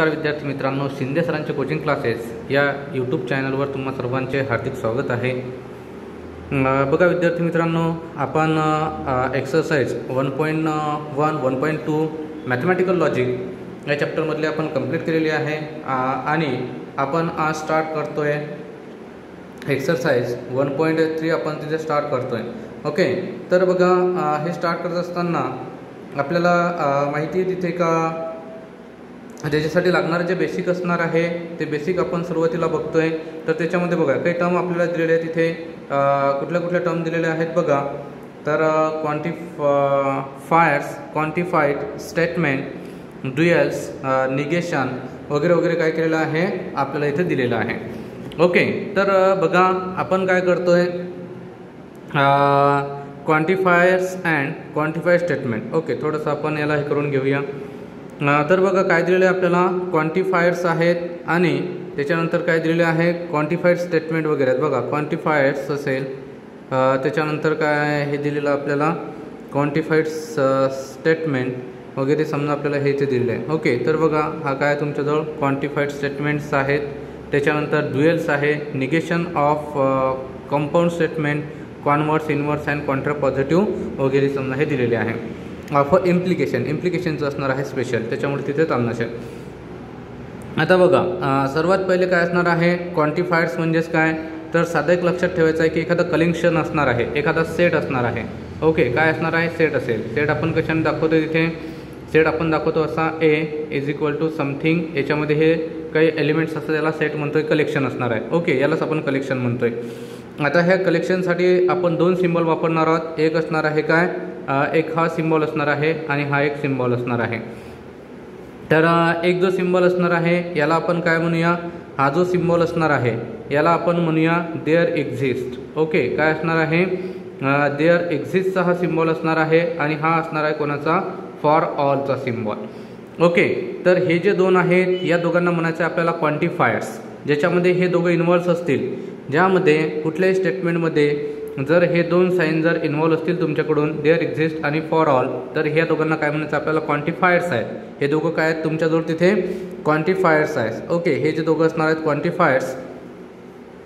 नमस्कार विद्यार्थी मित्रांनो, शिंदे सरांचे कोचिंग क्लासेस या यूट्यूब चॅनलवर तुम्हा सर्वांचे हार्दिक स्वागत आहे। बघा विद्यार्थी मित्रांनो, आपण एक्सरसाइज 1.1 1.2 मॅथमॅटिकल लॉजिक या चॅप्टरमधले आपण कंप्लीट केलेली आहे आणि आपण आज स्टार्ट करतोय एक्सरसाइज 1.3 आपण तिथे स्टार्ट करतोय। ओके, तर बघा हे स्टार्ट करत असताना आपल्याला माहिती आहे तिथे का त्याच्यासाठी लागणारे जे बेसिक असणार आहे ते बेसिक आपण सुरुवातीला बघतोय। तर त्याच्यामध्ये बघा काही टर्म आपल्याला दिलेले आहेत, तिथे कुठल्या कुठल्या टर्म दिलेले आहेत बघा। तर क्वांटिफायर्स, क्वांटिफाईड स्टेटमेंट, ड्युअल्स, निगेशन वगैरे वगैरे काय केलेलं आहे आपल्याला इथे दिलेलं आहे। ओके, तर बघा आपण काय करतोय क्वांटिफायर्स अँड क्वांटिफाईड स्टेटमेंट। ओके, थोडंसं आपण याला हे करून घेऊया। तर बघा काय दिलेले आपल्याला क्वांटिफायर्स आहेत आणि त्याच्यानंतर काय दिलेले आहे क्वांटिफाईड स्टेटमेंट वगैरे आहेत बघा। क्वांटिफायर्स असेल, त्याच्यानंतर काय हे दिलेलं आपल्याला क्वांटिफाईड स्टेटमेंट वगैरे समजा आपल्याला हे इथे दिलेलं आहे। ओके, तर बघा हा काय तुमच्याजवळ क्वांटिफाईड स्टेटमेंट्स आहेत, त्याच्यानंतर ड्युअल्स आहे, negation of compound statement, converse, inverse and contrapositive वगैरे समजा हे दिलेले आहे। फॉर इम्प्लिकेशनचं असणार आहे स्पेशल, त्याच्यामुळे तिथे चालणार आहे। आता बघा सर्वात पहिले काय असणार आहे क्वांटिफायर्स म्हणजेच काय, तर साधं एक लक्षात ठेवायचं आहे की एखादं कलेक्शन असणार आहे, एखादा सेट असणार आहे। ओके, काय असणार आहे सेट असेल। सेट आपण कशाने दाखवतो तिथे, सेट आपण दाखवतो असा ए इज इक्वल टू समथिंग, याच्यामध्ये हे काही एलिमेंट्स असतात याला सेट म्हणतोय, कलेक्शन असणार आहे। ओके, यालाच आपण कलेक्शन म्हणतोय। आता ह्या कलेक्शनसाठी आपण दोन सिम्बॉल वापरणार आहोत। एक असणार आहे काय, एक हा सिम्बॉल असणार आहे आणि हा एक सिम्बॉल असणार आहे। तर एक जो सिम्बॉल असणार आहे याला आपण काय म्हणूया, हा जो सिम्बॉल असणार आहे याला आपण म्हणूया देअर एक्झिस्ट। ओके, काय असणार आहे देअर एक्झिस्टचा हा सिम्बॉल असणार आहे आणि हा असणार आहे कोणाचा, फॉर ऑलचा सिम्बॉल। ओके, तर हे जे दोन आहेत या दोघांना म्हणायचं आपल्याला क्वांटिफायर्स, ज्याच्यामध्ये हे दोघं इन्व्हॉल्व्स असतील, ज्यामध्ये कुठल्याही स्टेटमेंटमध्ये जर हे दोन साईन जर इन्व्हॉल्व असतील तुमच्याकडून देअर एक्झिस्ट आणि फॉर ऑल, तर ह्या दोघांना काय म्हणायचं आपल्याला क्वांटिफायर्स आहेत। हे दोघं काय आहेत तुमच्याजवळ तिथे क्वांटिफायर्स आहेत। ओके, हे जे दोघं असणार आहेत क्वांटिफायर्स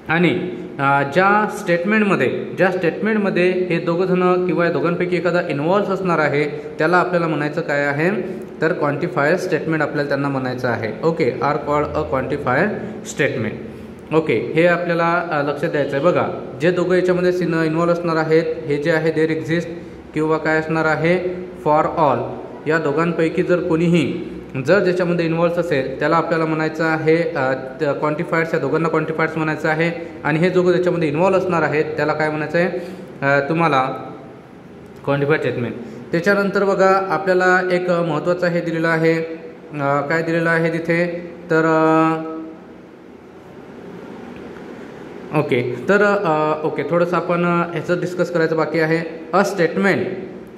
आणि ज्या स्टेटमेंटमध्ये हे दोघं जण किंवा या दोघांपैकी एखादा इन्व्हॉल्व्ह असणार आहे त्याला आपल्याला म्हणायचं काय आहे, तर क्वांटिफायर स्टेटमेंट आपल्याला त्यांना म्हणायचं आहे। Okay, are called a quantifier statement. Okay, हे आपल्याला लक्षात द्यायचं आहे बघा। जे दोघं याच्यामध्ये इन्व्हॉल्व असणार आहेत हे जे आहे देअर एक्झिस्ट किंवा काय असणार आहे फॉर ऑल, या दोघांपैकी जर कोणीही जर ज्याच्यामध्ये इन्व्हॉल्व असेल त्याला आपल्याला म्हणायचं आहे क्वांटिफायर्स, या दोघांना क्वांटिफायर्स म्हणायचं आहे। आणि हे दोघं ज्याच्यामध्ये इन्व्हॉल्व असणार आहेत त्याला काय म्हणायचं आहे तुम्हाला क्वांटिफाईड स्टेटमेंट। त्याच्यानंतर बघा आपल्याला एक महत्त्वाचं हे दिलेलं आहे, काय दिलेलं आहे तिथे, तर ओके, तर ओके थोडंसं आपण ह्याचं डिस्कस करायचं बाकी आहे। A statement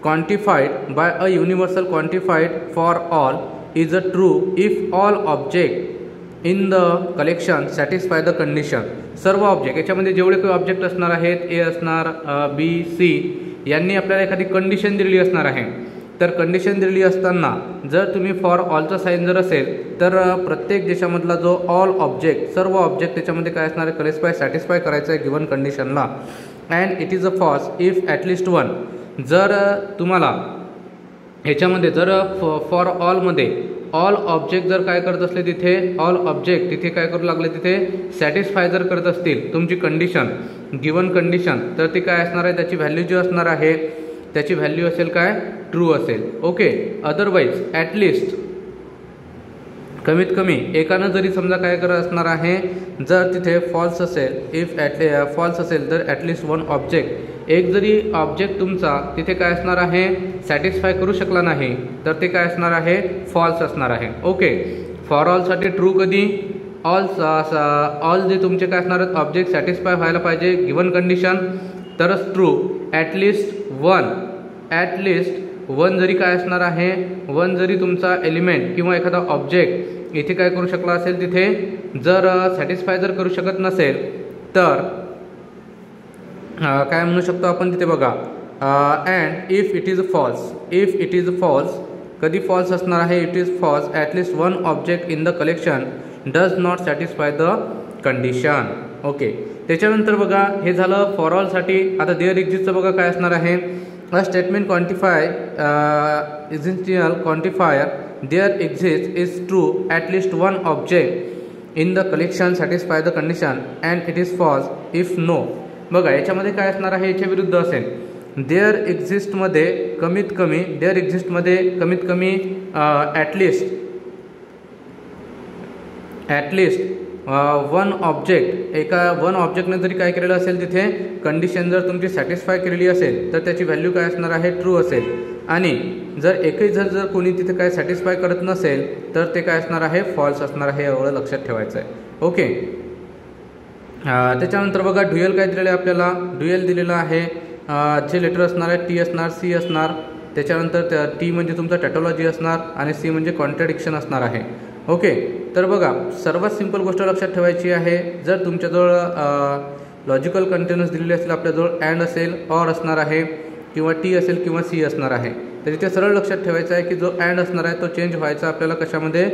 quantified by a universal quantified for all is a true if all object in the collection satisfy the condition. सर्व ऑब्जेक्ट, याच्यामध्ये जेवढे काही ऑब्जेक्ट असणार आहेत, ए असणार, बी, सी, यांनी आपल्याला एखादी कंडिशन दिलेली असणार आहे। तर कंडिशन दिलेली असताना जर तुम्ही फॉर ऑलचा साईन जर असेल तर प्रत्येक ज्याच्यामधला जो ऑल ऑब्जेक्ट, सर्व ऑब्जेक्ट त्याच्यामध्ये काय असणार आहे सॅटिस्फाय करायचं आहे गिवन कंडिशनला। And it is a false if at least one, जर तुम्हाला ह्याच्यामध्ये जर फॉर ऑलमध्ये ऑल ऑब्जेक्ट जर काय करत असले तिथे, ऑल ऑब्जेक्ट तिथे काय करू लागले तिथे सॅटिस्फाय जर करत असतील तुमची कंडिशन, गिवन कंडिशन, तर ती काय असणार आहे त्याची व्हॅल्यू जी असणार आहे त्याची व्हॅल्यू असेल काय ट्रू असेल। ओके, अदरवाईज ॲटलिस्ट कमीत कमी एकानं जरी समजा काय करत असणार आहे, जर तिथे फॉल्स असेल, इफ फॉल्स असेल तर ॲटलिस्ट वन ऑब्जेक्ट, एक जरी ऑब्जेक्ट तुमचा तिथे काय असणार आहे सॅटिस्फाय करू शकला नाही तर ते काय असणार आहे फॉल्स असणार आहे। ओके, फॉर ऑलसाठी ट्रू कधी, ऑल जे तुमचे काय असणार आहेत ऑब्जेक्ट सॅटिस्फाय व्हायला पाहिजे गिवन कंडिशन तरच ट्रू। ॲटलिस्ट वन जरी काय असणार आहे, वन जरी तुमचा एलिमेंट किंवा एखादा ऑब्जेक्ट इथे काय करू शकला असेल, तिथे जर सॅटिस्फाय जर करू शकत नसेल तर काय म्हणू शकतो आपण तिथे बघा, and if it is false कधी फॉल्स असणार आहे, it is false at least one object in the collection does not satisfy the condition. Okay, त्याच्यानंतर बघा हे झालं फॉर ऑलसाठी. आता देअर एक्झिस्टचं बघा काय असणार आहे, a statement quantify essential quantifier there exist is true at least one object in the collection satisfy the condition and it is false if no. बघा याच्यामध्ये काय असणार आहे, याच्या विरुद्ध असेल. देअर एक्झिस्टमध्ये कमीत कमी ॲटलिस्ट वन ऑब्जेक्टने जरी काय केलेलं असेल, तिथे कंडिशन जर तुमची सॅटिस्फाय केलेली असेल तर त्याची व्हॅल्यू काय असणार आहे, ट्रू असेल. आणि जर एकही जर कोणी तिथे काय सॅटिस्फाय करत नसेल तर ते काय असणार आहे, फॉल्स असणार आहे. एवढं लक्षात ठेवायचं आहे. ओके, त्याच्यानंतर बघा ड्युएल काय दिलेलं आहे आपल्याला, ड्युएल दिलेलं आहे. जे लेटर असणार आहे टी असणार, सी असणार. त्याच्यानंतर टी म्हणजे तुमचा टॅटोलॉजी असणार आणि सी म्हणजे कॉन्ट्रडिक्शन असणार आहे. ओके, तर बघा सर्वात सिंपल गोष्ट लक्षात ठेवायची आहे, जर तुमच्याजवळ लॉजिकल कंटेनर्स दिलेले असेल, आपल्याजवळ अँड असेल, ऑर असणार आहे, किंवा टी असेल किंवा सी असणार आहे, तर इथे सरळ लक्षात ठेवायचं आहे की जो अँड असणार आहे तो चेंज व्हायचा आपल्याला कशामध्ये,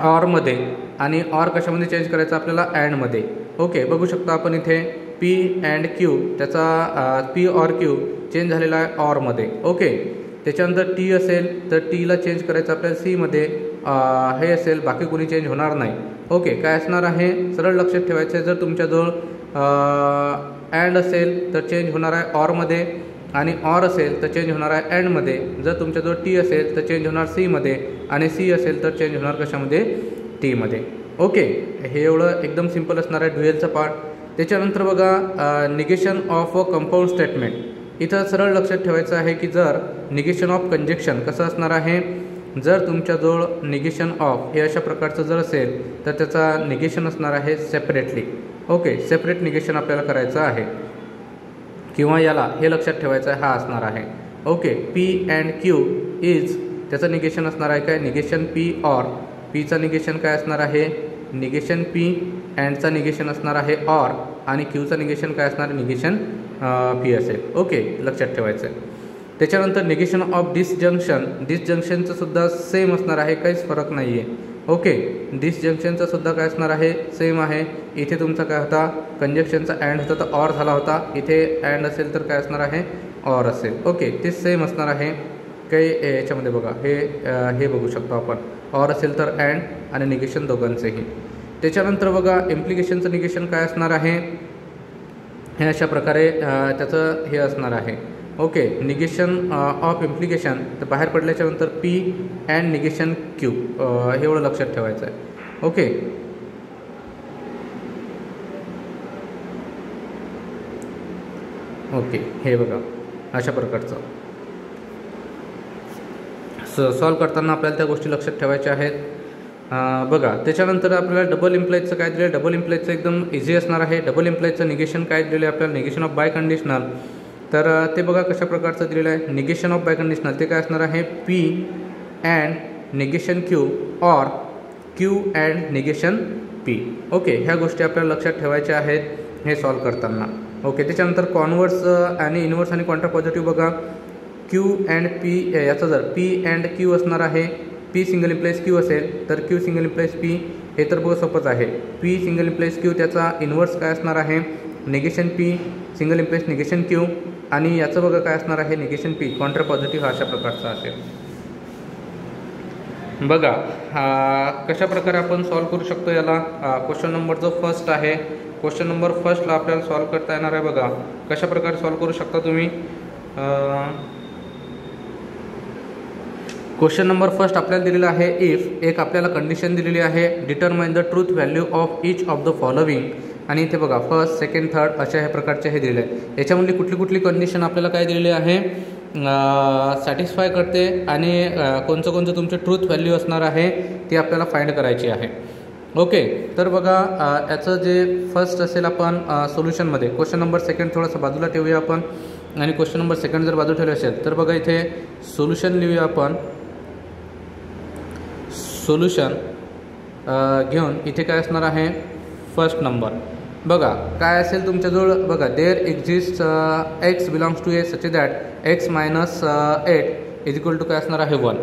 ऑरमध्ये, आणि ऑर कशामध्ये चेंज करायचा आपल्याला, अँडमध्ये. ओके, बघू शकतो आपण इथे पी अँड क्यू, त्याचा पी ऑर क्यू चेंज झालेला आहे ऑरमध्ये. ओके, त्याच्यानंतर टी असेल तर टीला चेंज करायचं आपल्याला सीमध्ये, हे असेल, बाकी कोणी चेंज होणार नाही. ओके, काय असणार आहे, सरळ लक्षात ठेवायचं आहे, जर तुमच्याजवळ अँड असेल तर चेंज होणार आहे ऑरमध्ये, आणि ऑर असेल तर चेंज होणार आहे अँडमध्ये. जर तुमच्याजवळ टी असेल तर चेंज होणार सीमध्ये, आणि सी असेल तर चेंज होणार कशामध्ये, टीमध्ये. ओके, हे एवढं एकदम सिंपल असणार आहे ड्युएलचा पार्ट. त्याच्यानंतर बघा negation of a compound statement. इथं सरळ लक्षात ठेवायचं आहे की जर निगेशन ऑफ कंजक्शन कसं असणार आहे, जर तुमच्याजवळ निगेशन ऑफ हे अशा प्रकारचं जर असेल तर त्याचा निगेशन असणार आहे सेपरेटली. ओके, सेपरेट निगेशन आपल्याला करायचं आहे, किंवा याला हे लक्षात ठेवायचं आहे, हा असणार आहे. Okay, P and Q is, त्याचं निगेशन असणार आहे काय, निगेशन पी ऑर. पीचा निगेशन काय असणार आहे, निगेशन पी, अँडचा निगेशन असणार आहे ऑर, आणि क्यूचा निगेशन काय असणार आहे, निगेशन पी असेल. ओके, लक्षात ठेवायचं आहे. त्याच्यानंतर निगेशन ऑफ डिसजंक्शन. डिसजंक्शनचं सुद्धा सेम असणार आहे, काहीच फरक नाही आहे. ओके, डिसजंक्शनचा सुद्धा काय असणार आहे, सेम आहे. इथे तुमचा काय होता, कंजक्शनचा अँड होता तर ऑर झाला होता, इथे अँड असेल तर काय असणार आहे, ऑर असेल. ओके, ते सेम असणार आहे. काही याच्यामध्ये बघा हे बघू शकतो आपण, ऑर असेल तर अँड आणि निगेशन दोघांचेही. त्याच्यानंतर बघा इम्प्लिकेशनचं निगेशन काय असणार आहे, हे अशा प्रकारे त्याचं हे असणार आहे. ओके, निगेशन ऑफ इम्प्लिकेशन, तर बाहेर पडल्याच्यानंतर पी अँड निगेशन क्यू, हे एवढं लक्षात ठेवायचं आहे. ओके, ओके, हे बघा अशा प्रकारचं सॉल्व करताना आपल्याला त्या गोष्टी लक्षात ठेवायच्या आहेत. बघा त्याच्यानंतर आपल्याला डबल इम्प्लायचं काय दिलं, डबल इम्प्लायचं एकदम इझी असणार आहे. डबल इम्प्लायचं निगेशन काय दिलेलं आहे आपल्याला, निगेशन ऑफ बाय कंडिशनल. तर ते बघा कशा प्रकारचं दिलेलं आहे, निगेशन ऑफ बाय कंडिशनल ते काय असणार आहे, P and negation Q or Q and negation P. Okay, ह्या गोष्टी आपल्याला लक्षात ठेवायच्या आहेत हे सॉल्व करताना. ओके, त्याच्यानंतर कॉन्व्हर्स आणि इनव्हर्स आणि कॉन्ट्रा पॉझिटिव्ह बघा, क्यू अँड पी, याचा जर पी अँड क्यू असणार आहे, पी सिंगल इम्प्लाइज क्यू असेल तर क्यू सिंगल इम्प्लाइज पी, हे तर बघा सोपंच आहे. पी सिंगल इम्प्लाइज क्यू, त्याचा इन्व्हर्स काय असणार आहे, negation P single implies negation Q, आणि याचं बघा काय असणार आहे, निगेशन पी कॉन्ट्रा पॉझिटिव्ह हा अशा प्रकारचा असेल. बघा कशा प्रकारे आपण सॉल्व करू शकतो याला. क्वेश्चन नंबर जो फर्स्ट आहे, क्वेश्चन नंबर फर्स्टला आपल्याला सॉल्व करता येणार आहे. बघा कशा प्रकारे सॉल्व करू शकता तुम्ही. क्वेश्चन नंबर फर्स्ट आपल्याला दिलेला आहे, इफ एक आपल्याला कंडिशन दिलेली आहे, determine the truth value of each of the following. आणि इथे बघा फर्स्ट, सेकंड, थर्ड अशा ह्या प्रकारचे हे दिले आहे. याच्यामधली कुठली कुठली कंडिशन आपल्याला काय दिलेली आहे, सॅटिस्फाय करते, आणि कोणतं तुमचं ट्रूथ व्हॅल्यू असणार आहे ती आपल्याला फाइंड करायची आहे. ओके, तर बघा याचं जे फर्स्ट असेल आपण सोल्युशनमध्ये, क्वेश्चन नंबर सेकंड थोडंसं बाजूला ठेवूया आपण, आणि क्वेश्चन नंबर सेकंड जर बाजू ठेवले असेल तर बघा इथे सोल्युशन लिहूया आपण. सोल्युशन घेऊन इथे काय असणार आहे, फर्स्ट नंबर. बघा काय असेल तुमच्याजवळ, बघा there exist x belongs to a such that x minus 8 is equal to काय असणार आहे 1.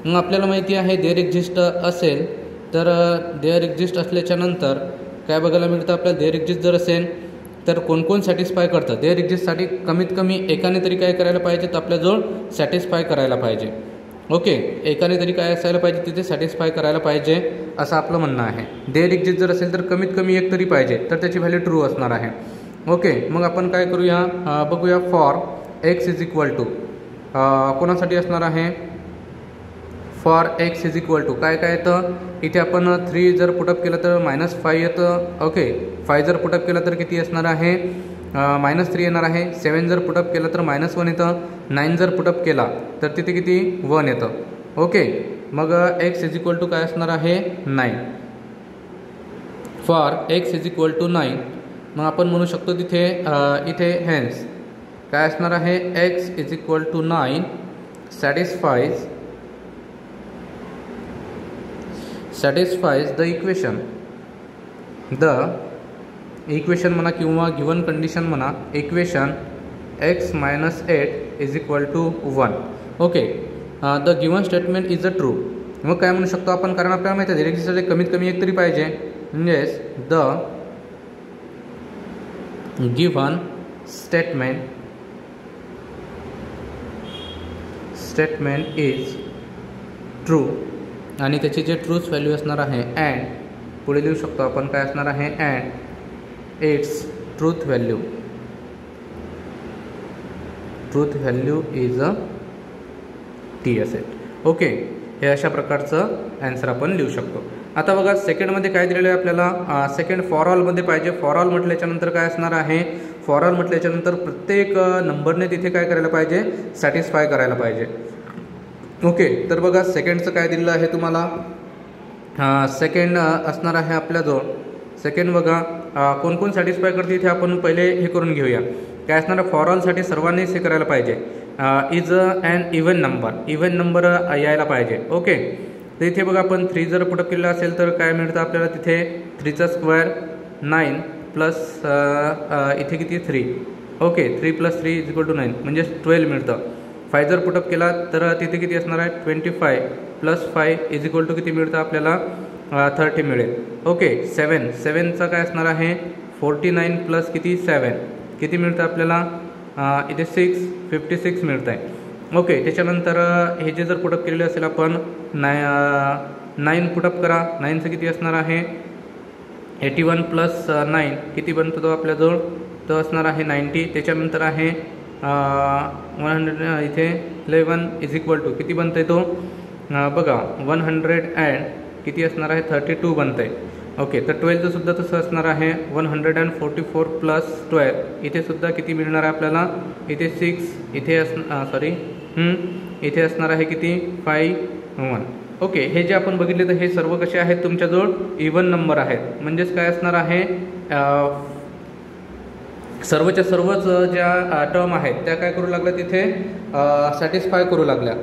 मग आपल्याला माहिती आहे देअर एक्झिस्ट असेल तर देअर एक्झिस्ट असल्याच्यानंतर काय बघायला मिळतं आपल्याला, देअर एक्झिस्ट जर असेल तर कोण सॅटिस्फाय करतं. देअर एक्झिस्टसाठी कमीत कमी एकाने तरी काय करायला पाहिजे, तर आपल्याजवळ सॅटिस्फाय करायला पाहिजे. ओके, एकाने तरी काय असायला पाहिजे, तिथे सॅटिस्फाय करायला पाहिजे असं आपलं म्हणणं आहे. देअर एक्झिस्ट जर असेल तर कमीत कमी एक तरी पाहिजे, तर त्याची व्हॅल्यू ट्रू असणार आहे. ओके, मग आपण काय करूया, बघूया for x is equal to कोणासाठी असणार आहे, for x is equal to काय येतं इथे आपण 3 जर पुटअप केलं तर -5 येतं. ओके, 5 जर पुटअप केलं तर किती असणार आहे, -3 येणार आहे. 7 जर पुटअप केलं तर -1 येतं. 9 जर पुटअप केला तर तिथे किती 1 येतं. ओके, मग एक्स इज इक्वल टू काय असणार आहे 9. For x is equal to 9 मग आपण म्हणू शकतो तिथे इथे हेन्स काय असणार आहे, x is equal to 9 satisfies the equation म्हणा किंवा गिवन कंडिशन म्हणा, equation x minus 8 is equal to 1. Okay, the given statement is a true. मग काय म्हणू शकतो आपण, कारण आपल्याला माहिती आहे एक्झिस्टसाठी कमीत कमी एक तरी पाहिजे, म्हणजेच the given statement is true आणि त्याची जे ट्रूथ व्हॅल्यू असणार आहे अँड पुढे लिहू शकतो आपण काय असणार आहे, and it's truth value is a T असेल. ओके, हे अशा प्रकारचं ॲन्सर आपण लिहू शकतो. आता बघा सेकंडमध्ये काय दिलेलं आहे आपल्याला, सेकंड फॉर ऑलमध्ये पाहिजे. फॉर ऑल म्हटल्याच्यानंतर काय असणार आहे, फॉर ऑल म्हटल्याच्यानंतर प्रत्येक नंबरने तिथे काय करायला पाहिजे, सॅटिस्फाय करायला पाहिजे. ओके, तर बघा सेकंडचं काय दिलेलं आहे तुम्हाला, सेकंड असणार आहे आपल्याजवळ. सेकंड बघा कोण सॅटिस्फाय करते इथे आपण पहिले हे करून घेऊया. काय असणार आहे, फॉर ऑलसाठी सर्वांनीच हे करायला पाहिजे, इज अन इव्हन नंबर यायला पाहिजे. ओके, तर इथे बघा आपण 3 जर पुटअप केलेलं असेल तर काय मिळतं आपल्याला तिथे 3चा स्क्वेअर 9 प्लस इथे किती 3. ओके, 3 + 3 इज इक्वल टू 9 म्हणजे 12 मिळतं. 5 जर पुटअप केला तर तिथे किती असणार आहे, 25 + 5 इज इक्वल टू किती मिळतं आपल्याला 30 मिळेल. ओके, 7चा काय असणार आहे 49 प्लस किती 7 किती मिळतं आपल्याला इथे 56 मिळतं आहे. ओके, त्याच्यानंतर हे जे जर पुटअप केलेले असेल आपण 9 पुटअप करा. 9चं किती असणार आहे 81 + 9 किती बनतो तो आपल्याजवळ, तो असणार आहे 90. त्याच्यानंतर आहे 100 इथे 11 इज इक्वल टू किती बनतं आहे तो बघा 100 अँड किती असणार आहे 32 बनतं आहे. ओके, तर 12चं सुद्धा तसं असणार आहे 144 + 12 इथे सुद्धा किती मिळणार आहे आपल्याला इथे 6 इथे इथे असणार आहे किती 5 1. ओके, हे जे आपण बघितले तर हे सर्व कसे आहेत तुमच्याजवळ इव्हन नंबर आहेत. म्हणजेच काय असणार आहे सर्वच्या सर्वच ज्या टर्म आहेत त्या काय करू लागल्या तिथे सॅटिस्फाय करू लागल्या.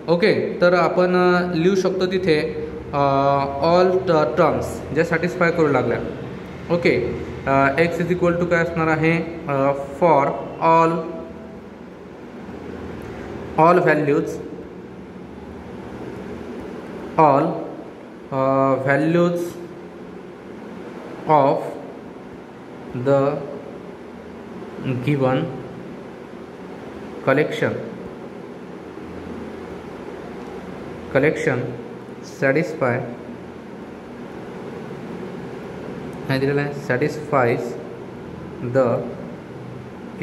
ओके, तर आपण लिहू शकतो तिथे ऑल टर्म्स ज्या सॅटिस्फाय करू लागल्या. Okay, x is equal to काय असणार आहे for all values of the given collection satisfy काय दिलेलं आहे satisfies the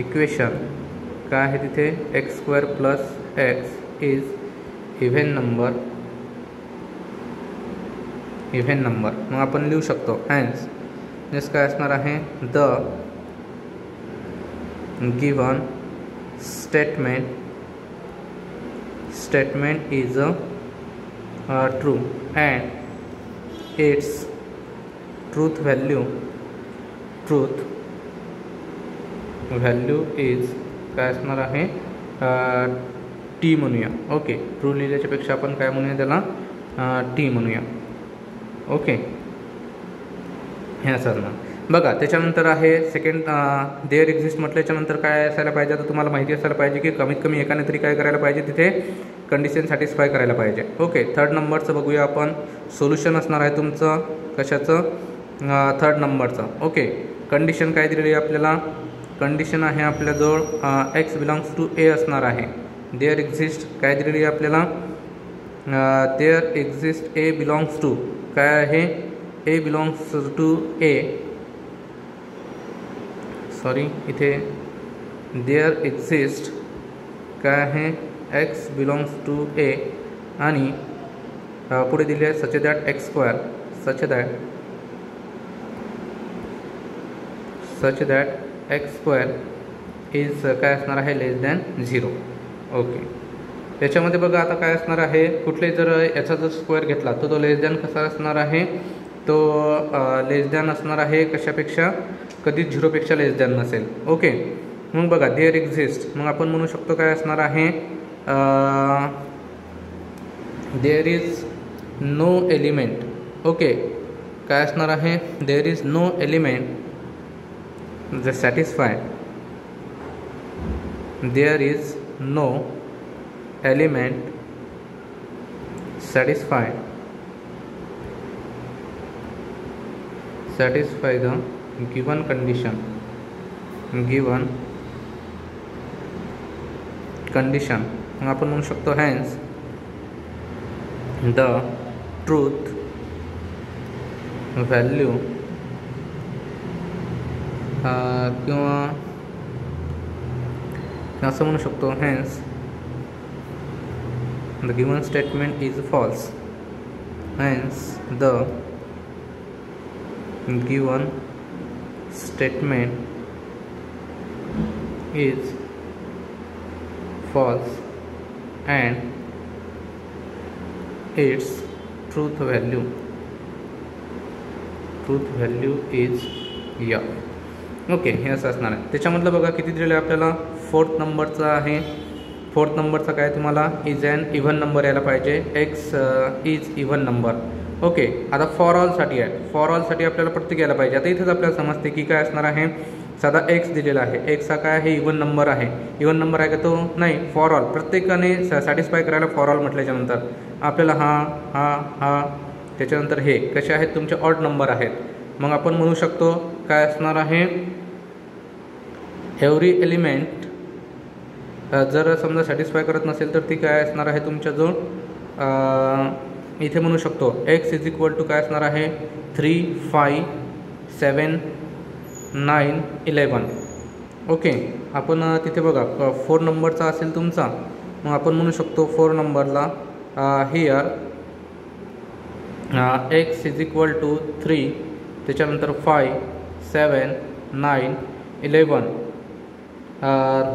equation काय आहे तिथे x² + x is even number. मग आपण लिहू शकतो hence नेक्स्ट काय असणार आहे the given statement is true and its truth value is काय असणार आहे टी म्हणूया. ओके, ट्रू लिहिल्याच्या पेक्षा आपण काय म्हणूया त्याला टी म्हणूया. ओके, हे असं ना. बघा त्याच्यानंतर आहे सेकंड देअर एक्झिस्ट म्हटल्याच्यानंतर काय असायला पाहिजे, आता तुम्हाला माहिती असायला पाहिजे की कमीत कमी एकाने तरी काय करायला पाहिजे, तिथे कंडिशन सॅटिस्फाय करायला पाहिजे. ओके, थर्ड नंबरचं बघूया आपण. सोल्युशन असणार आहे तुमचं कशाचं, थर्ड नंबरचं. ओके, कंडिशन काय दिलेली आहे आपल्याला, कंडिशन आहे आपल्याजवळ एक्स बिलॉंग्स टू ए असणार आहे. देअर एक्झिस्ट काय दिलेली आहे आपल्याला, there exist a belongs to काय आहे, a belongs to a, sorry इथे देअर एक्झिस्ट काय आहे, एक्स बिलॉंग्स टू ए आणि पुढे दिले आहे सच that x square, such that x square is काय असणार आहे, लेस दॅन 0. ओके, त्याच्यामध्ये बघा आता काय असणार आहे, कुठले जर याचा जर स्क्वेअर घेतला तर तो लेस दॅन कसा असणार आहे, तो लेस दॅन असणार आहे कशापेक्षा, कधीच 0पेक्षा लेस दॅन नसेल. ओके, मग बघा देअर एक्झिस्ट, मग आपण म्हणू शकतो काय असणार आहे, there is no element. Okay, काय असणार आहे, there is no element the satisfy, there is no element satisfy the given condition, मग आपण म्हणू शकतो hence the truth value किंवा असं म्हणू शकतो hence the given statement is false, hence the given statement is false and its truth value is f. Okay, हे असं असणार आहे. त्याच्यामधलं बघा किती दिलेलं आहे आपल्याला, फोर्थ नंबरचा आहे. फोर्थ नंबरचा काय तुम्हाला, इज ॲन इव्हन नंबर यायला पाहिजे, x is even number. Okay, आता फॉर ऑलसाठी आहे, फॉर ऑलसाठी आपल्याला प्रत्येक यायला पाहिजे. आता इथेच आपल्याला समजते की काय असणार आहे, साधा एक्स दिलेला आहे, एक्स हा काय आहे, इव्हन नंबर आहे. इव्हन नंबर आहे का तो, नाही, फॉर ऑल प्रत्येकाने सॅटिस्फाय करायला फॉर ऑल म्हटल्याच्यानंतर आपल्याला हा त्याच्यानंतर हे कसे आहेत तुमचे ऑड नंबर आहेत. मग आपण म्हणू शकतो काय असणार आहे, एव्हरी एलिमेंट जर समजा सॅटिस्फाय करत नसेल तर ती काय असणार आहे तुमच्याजवळ, इथे म्हणू शकतो एक्स इज इक्वल टू काय असणार आहे, 3, 5, 7, 9, 11. ओके, आपण तिथे बघा 4 नंबरचा असेल तुमचा, मग आपण म्हणू शकतो 4 नंबरला here x is equal to 3, त्याच्यानंतर 5, 7, 9, 11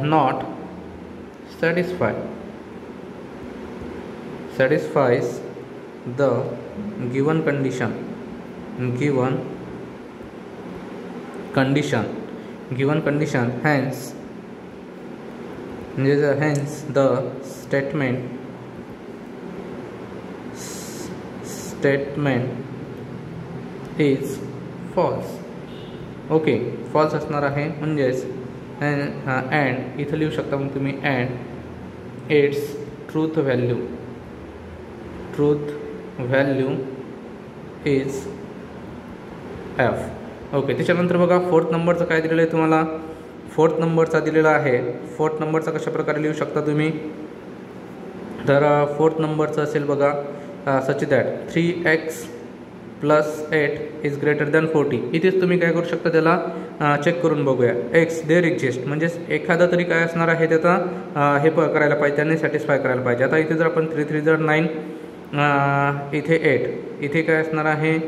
not satisfies the given condition, hence the statement is false. Okay, false असणार आहे, म्हणजेच अँड इथं लिहू शकता मग तुम्ही and it's truth value is F. Okay, त्याच्यानंतर बघा फोर्थ नंबरचं काय दिलेलं आहे तुम्हाला, फोर्थ नंबरचा दिलेला आहे. फोर्थ नंबरचा कशा प्रकारे लिहू शकता तुम्ही, तर फोर्थ नंबरचं असेल बघा such that 3x + 8 is greater than 40. इथेच तुम्ही काय करू शकता, त्याला चेक करून बघूया. एक्स देअर एक्झिस्ट म्हणजेच एखादा तरी काय असणार आहे त्याचा हे करायला पाहिजे, त्याने सॅटिस्फाय करायला पाहिजे. आता इथे जर आपण 3 3 जर 9, इथे 8, इथे काय असणार आहे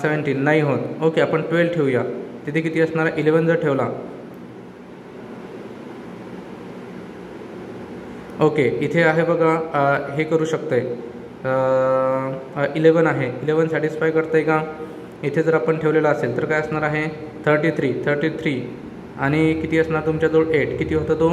17, नाही होत. ओके, आपण 12 ठेवूया, तिथे किती असणार आहे 11 जर ठेवला. ओके, इथे आहे बघा हे करू शकतंय 11 आहे, 11 सॅटिस्फाय करतंय का. इथे जर आपण ठेवलेलं असेल तर काय असणार आहे 33 आणि किती असणार तुमच्याजवळ 8, किती होतं तो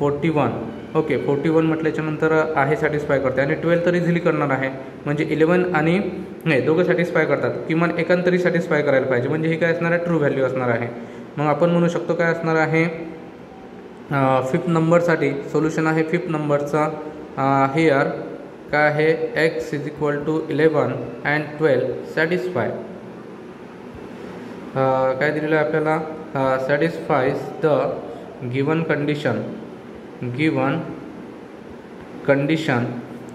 41. ओके, 41 म्हटल्याच्यानंतर आहे सॅटिस्फाय करते आणि 12 तर इझिली करणार आहे, म्हणजे 11 आणि नाही, दोघं सॅटिस्फाय करतात, किमान एकांतरी तरी सॅटिस्फाय करायला पाहिजे, म्हणजे ही काय असणार आहे, ट्रू व्हॅल्यू असणार आहे. मग आपण म्हणू शकतो काय असणार आहे, 5th नंबरसाठी सोल्युशन आहे 5th नंबरचा हिअर काय आहे, x = 11 and 12 सॅटिस्फाय काय दिलेलं आहे आपल्याला, satisfies the given condition.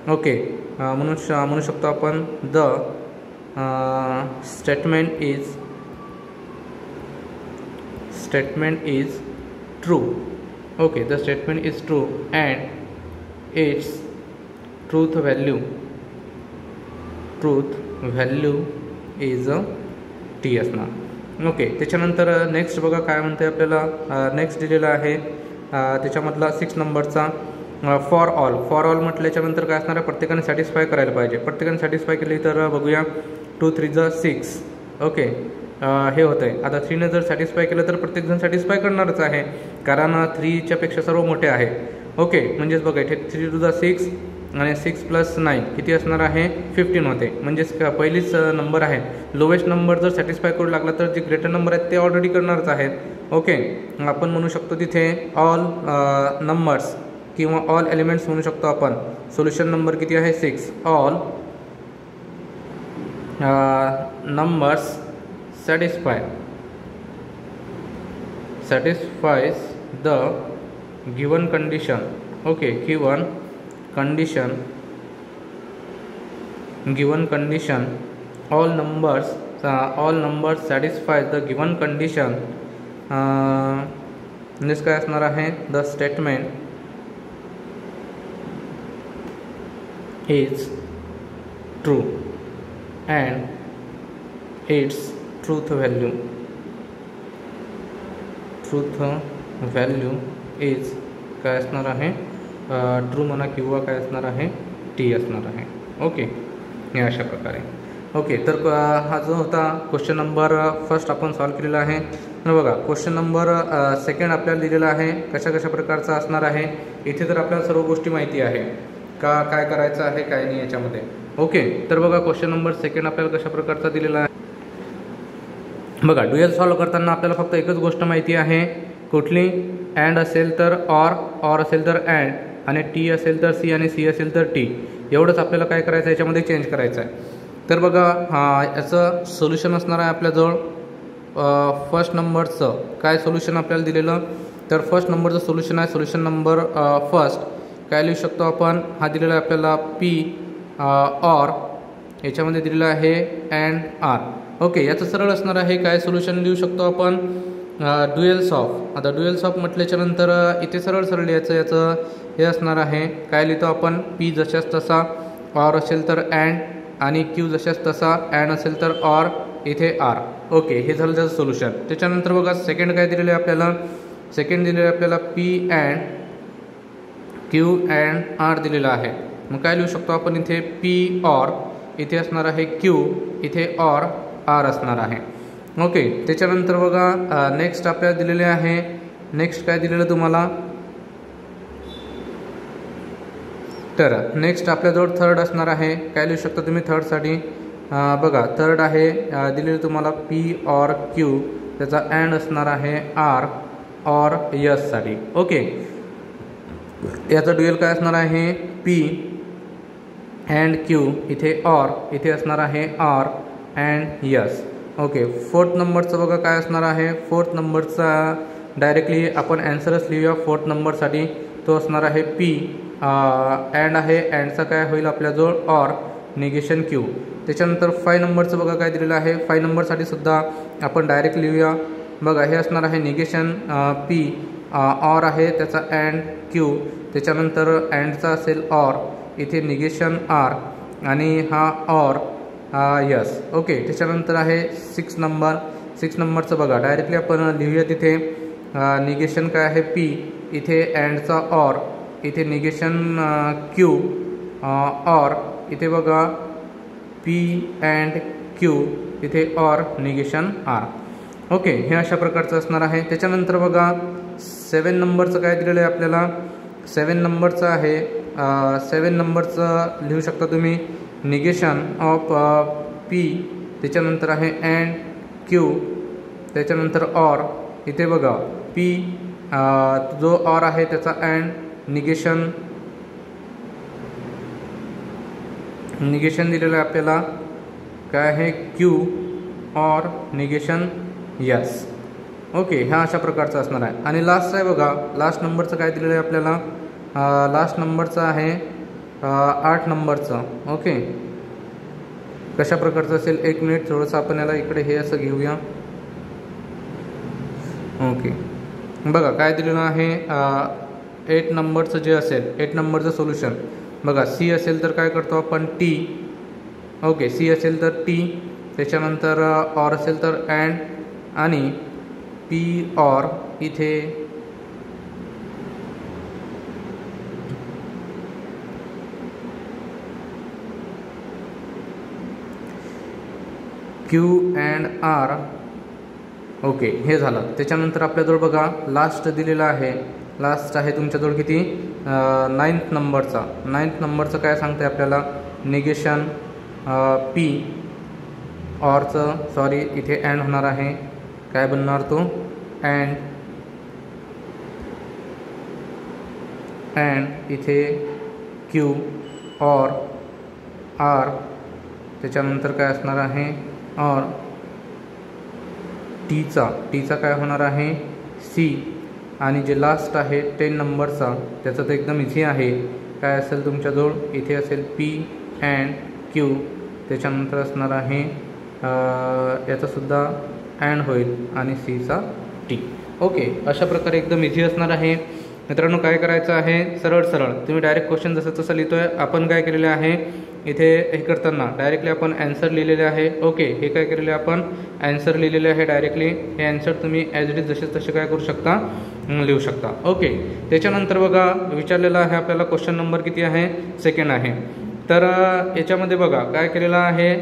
Okay, म्हणू शकतो आपण the statement is true. Okay, the statement is true and it's truth value is T असणार. ओके, त्याच्यानंतर नेक्स्ट बघा काय म्हणते आपल्याला, नेक्स्ट दिलेला आहे त्याच्यामधला 6 नंबरचा फॉर ऑल म्हटल्याच्यानंतर काय असणार आहे, प्रत्येकाने सॅटिस्फाय करायला पाहिजे. प्रत्येकाने सॅटिस्फाय केली तर बघूया, 2 3 6. ओके, हे होतं आहे. आता 3ने जर सॅटिस्फाय केलं तर प्रत्येकजण सॅटिस्फाय करणारच आहे, कारण 3च्या पेक्षा सर्व मोठे आहे. ओके, म्हणजेच बघा इथे 3 2 6 आणि 6 + 9 किती असणार आहे, 15 होते. म्हणजेच पहिलीच नंबर आहे, लोवेस्ट नंबर जर सॅटिस्फाय करू लागला तर जे ग्रेटर नंबर आहेत ते ऑलरेडी करणारच आहेत. ओके, आपण म्हणू शकतो तिथे ऑल नंबर्स किंवा ऑल एलिमेंट्स म्हणू शकतो आपण. सोल्युशन नंबर किती आहे, 6. All numbers satisfies the given condition. Okay, given condition all numbers satisfies the given condition. म्हणजे काय असणार आहे, the statement is true and its truth value is काय असणार आहे, ट्रू म्हणा किंवा काय असणार आहे, टी असणार आहे. ओके, हे अशा प्रकारे. ओके, तर हा जो होता क्वेश्चन नंबर फर्स्ट आपण सॉल्व केलेला आहे. बघा, क्वेश्चन नंबर सेकंड आपल्याला दिलेला आहे, कशा प्रकारचा असणार आहे. इथे तर आपल्याला सर्व गोष्टी माहिती आहे का, काय करायचं आहे काय नाही याच्यामध्ये. ओके, तर बघा क्वेश्चन नंबर सेकंड आपल्याला कशा प्रकारचा दिलेला आहे. बघा, ड्युएल सॉल्व करताना आपल्याला फक्त एकच गोष्ट माहिती आहे, कुठली, अँड असेल तर ऑर असेल तर अँड, आणि टी असेल तर सी आणि सी असेल तर टी. एवढंच आपल्याला काय करायचं आहे, याच्यामध्ये चेंज करायचं आहे. तर बघा, याचं सोल्युशन असणार आहे आपल्याजवळ फर्स्ट नंबरचं काय सोल्युशन आपल्याला दिलेलं, तर फर्स्ट नंबरचं सोल्युशन आहे, सोल्युशन नंबर फर्स्ट काय लिहू शकतो आपण, हा दिलेला आहे आपल्याला पी ऑर, याच्यामध्ये दिलेलं आहे अँड आर. ओके, याचं सरळ असणार आहे काय सोल्युशन लिहू शकतो आपण, ड्युएल्स ऑफ. आता ड्युएल्स ऑफ म्हटल्याच्यानंतर इथे सरळ याचं हे असणार आहे, काय लिहितो आपण, पी जशाच तसा, ऑर असेल तर अँड, आणि क्यू जशाच तसा, अँड असेल तर ऑर, इथे आर. ओके, हे झालं त्याचं सोल्युशन. त्याच्यानंतर बघा सेकंड काय दिलेलं आहे आपल्याला, सेकंड दिलेलं आहे आपल्याला P and Q and R दिलेलं आहे. मग काय लिहू शकतो आपण इथे, पी ऑर, इथे असणार आहे क्यू, इथे ऑर आर असणार आहे. ओके, त्याच्यानंतर बघा नेक्स्ट आपल्याला दिलेले आहे, नेक्स्ट काय दिलेलं तुम्हाला, तर नेक्स्ट आपल्याजवळ थर्ड असणार आहे, काय लिहू शकता तुम्ही थर्डसाठी, बघा थर्ड आहे दिलेलं तुम्हाला पी ऑर क्यू, त्याचा अँड असणार आहे आर ऑर यससाठी. ओके, याचा ड्युएल काय असणार आहे, पी अँड क्यू, इथे ऑर, इथे असणार आहे R and S. Okay, fourth नंबरचं बघा काय असणार आहे, फोर्थ नंबरचा डायरेक्टली आपण ॲन्सरच लिहूया. फोर्थ नंबरसाठी तो असणार आहे पी अँड आहे, अँडचा काय होईल आपल्याजवळ ऑर, निगेशन क्यू. त्याच्यानंतर 5 नंबरचं बघा काय दिलेलं आहे, 5 नंबरसाठी सुद्धा आपण डायरेक्ट लिहूया. बघा, हे असणार आहे निगेशन पी, ऑर आहे त्याचा अँड क्यू, त्याच्यानंतर अँडचा असेल ऑर, इथे निगेशन आर, आणि हा ऑर यस. ओके, त्याच्यानंतर आहे 6 नंबरचं बघा डायरेक्टली आपण लिहूया. तिथे निगेशन काय आहे पी, इथे अँडचा ऑर, इथे निगेशन क्यू ऑर, इथे बघा पी अँड क्यू, इथे ऑर निगेशन आर. ओके, हे अशा प्रकारचं असणार आहे. त्याच्यानंतर बघा 7 नंबरचं काय दिलेलं आहे आपल्याला, 7 नंबरचं आहे, 7 नंबरचं लिहू शकता तुम्ही, निगेशन ऑफ पी, त्याच्यानंतर आहे अँड क्यू, त्याच्यानंतर ऑर. इथे बघा पी जो ऑर आहे त्याचा अँड निगेशन दिलेलं आहे आपल्याला. काय आहे Q or negation yes. Okay, ह्या अशा प्रकारचा असणार आहे. आणि लास्ट आहे बघा, लास्ट नंबरचं काय दिलेलं आहे आपल्याला, लास्ट नंबरचं आहे 8 नंबरचं. ओके, कशा प्रकारचं असेल, 1 मिनिट थोडंसं आपण याला इकडे हे असं घेऊया. ओके, बघा काय दिलेलं आहे 8 नंबरचं जे असेल, 8 नंबरचं सोल्युशन बघा. सी असेल तर काय करतो आपण टी. ओके, सी असेल तर टी, त्याच्यानंतर ऑर असेल तर अँड, आणि पी ऑर इथे क्यू अँड आर. ओके, हे झालं. त्याच्यानंतर आपल्याजवळ बघा लास्ट दिलेला आहे. लास्ट आहे तुमच्याजवळ किती, 9th नंबरचा. 9th नंबरचं काय सांगते आपल्याला, निगेशन पी ऑरचं, सॉरी इथे अँड होणार आहे. काय बनणार तो, अँड इथे क्यू ऑर आर, त्याच्यानंतर काय असणार आहे ऑर टीचा काय होणार आहे सी. आणि जे लास्ट आहे 10 नंबरचा त्याचं तर एकदम इझी आहे. काय असेल तुमच्याजवळ, इथे असेल पी अँड क्यू, त्याच्यानंतर असणार आहे याचासुद्धा अँड होईल आणि सीचा टी. ओके, अशा प्रकारे एकदम इझी असणार आहे. मित्रांनो काय करायचं आहे, सरळ तुम्ही डायरेक्ट क्वेश्चन जसं तसं लिहितोय. आपण काय केलेलं आहे इथे हे करताना डायरेक्टली आपण ॲन्सर लिहिलेले आहे. ओके, हे काय केलेले आपण ॲन्सर लिहिलेले आहे डायरेक्टली. हे ॲन्सर तुम्ही ॲज इट इज जसे तसे काय करू शकता, लिहू शकता. ओके, त्याच्यानंतर बघा विचारलेलं आहे आपल्याला क्वेश्चन नंबर किती आहे, 2nd आहे. तर याच्यामध्ये बघा काय केलेलं आहे,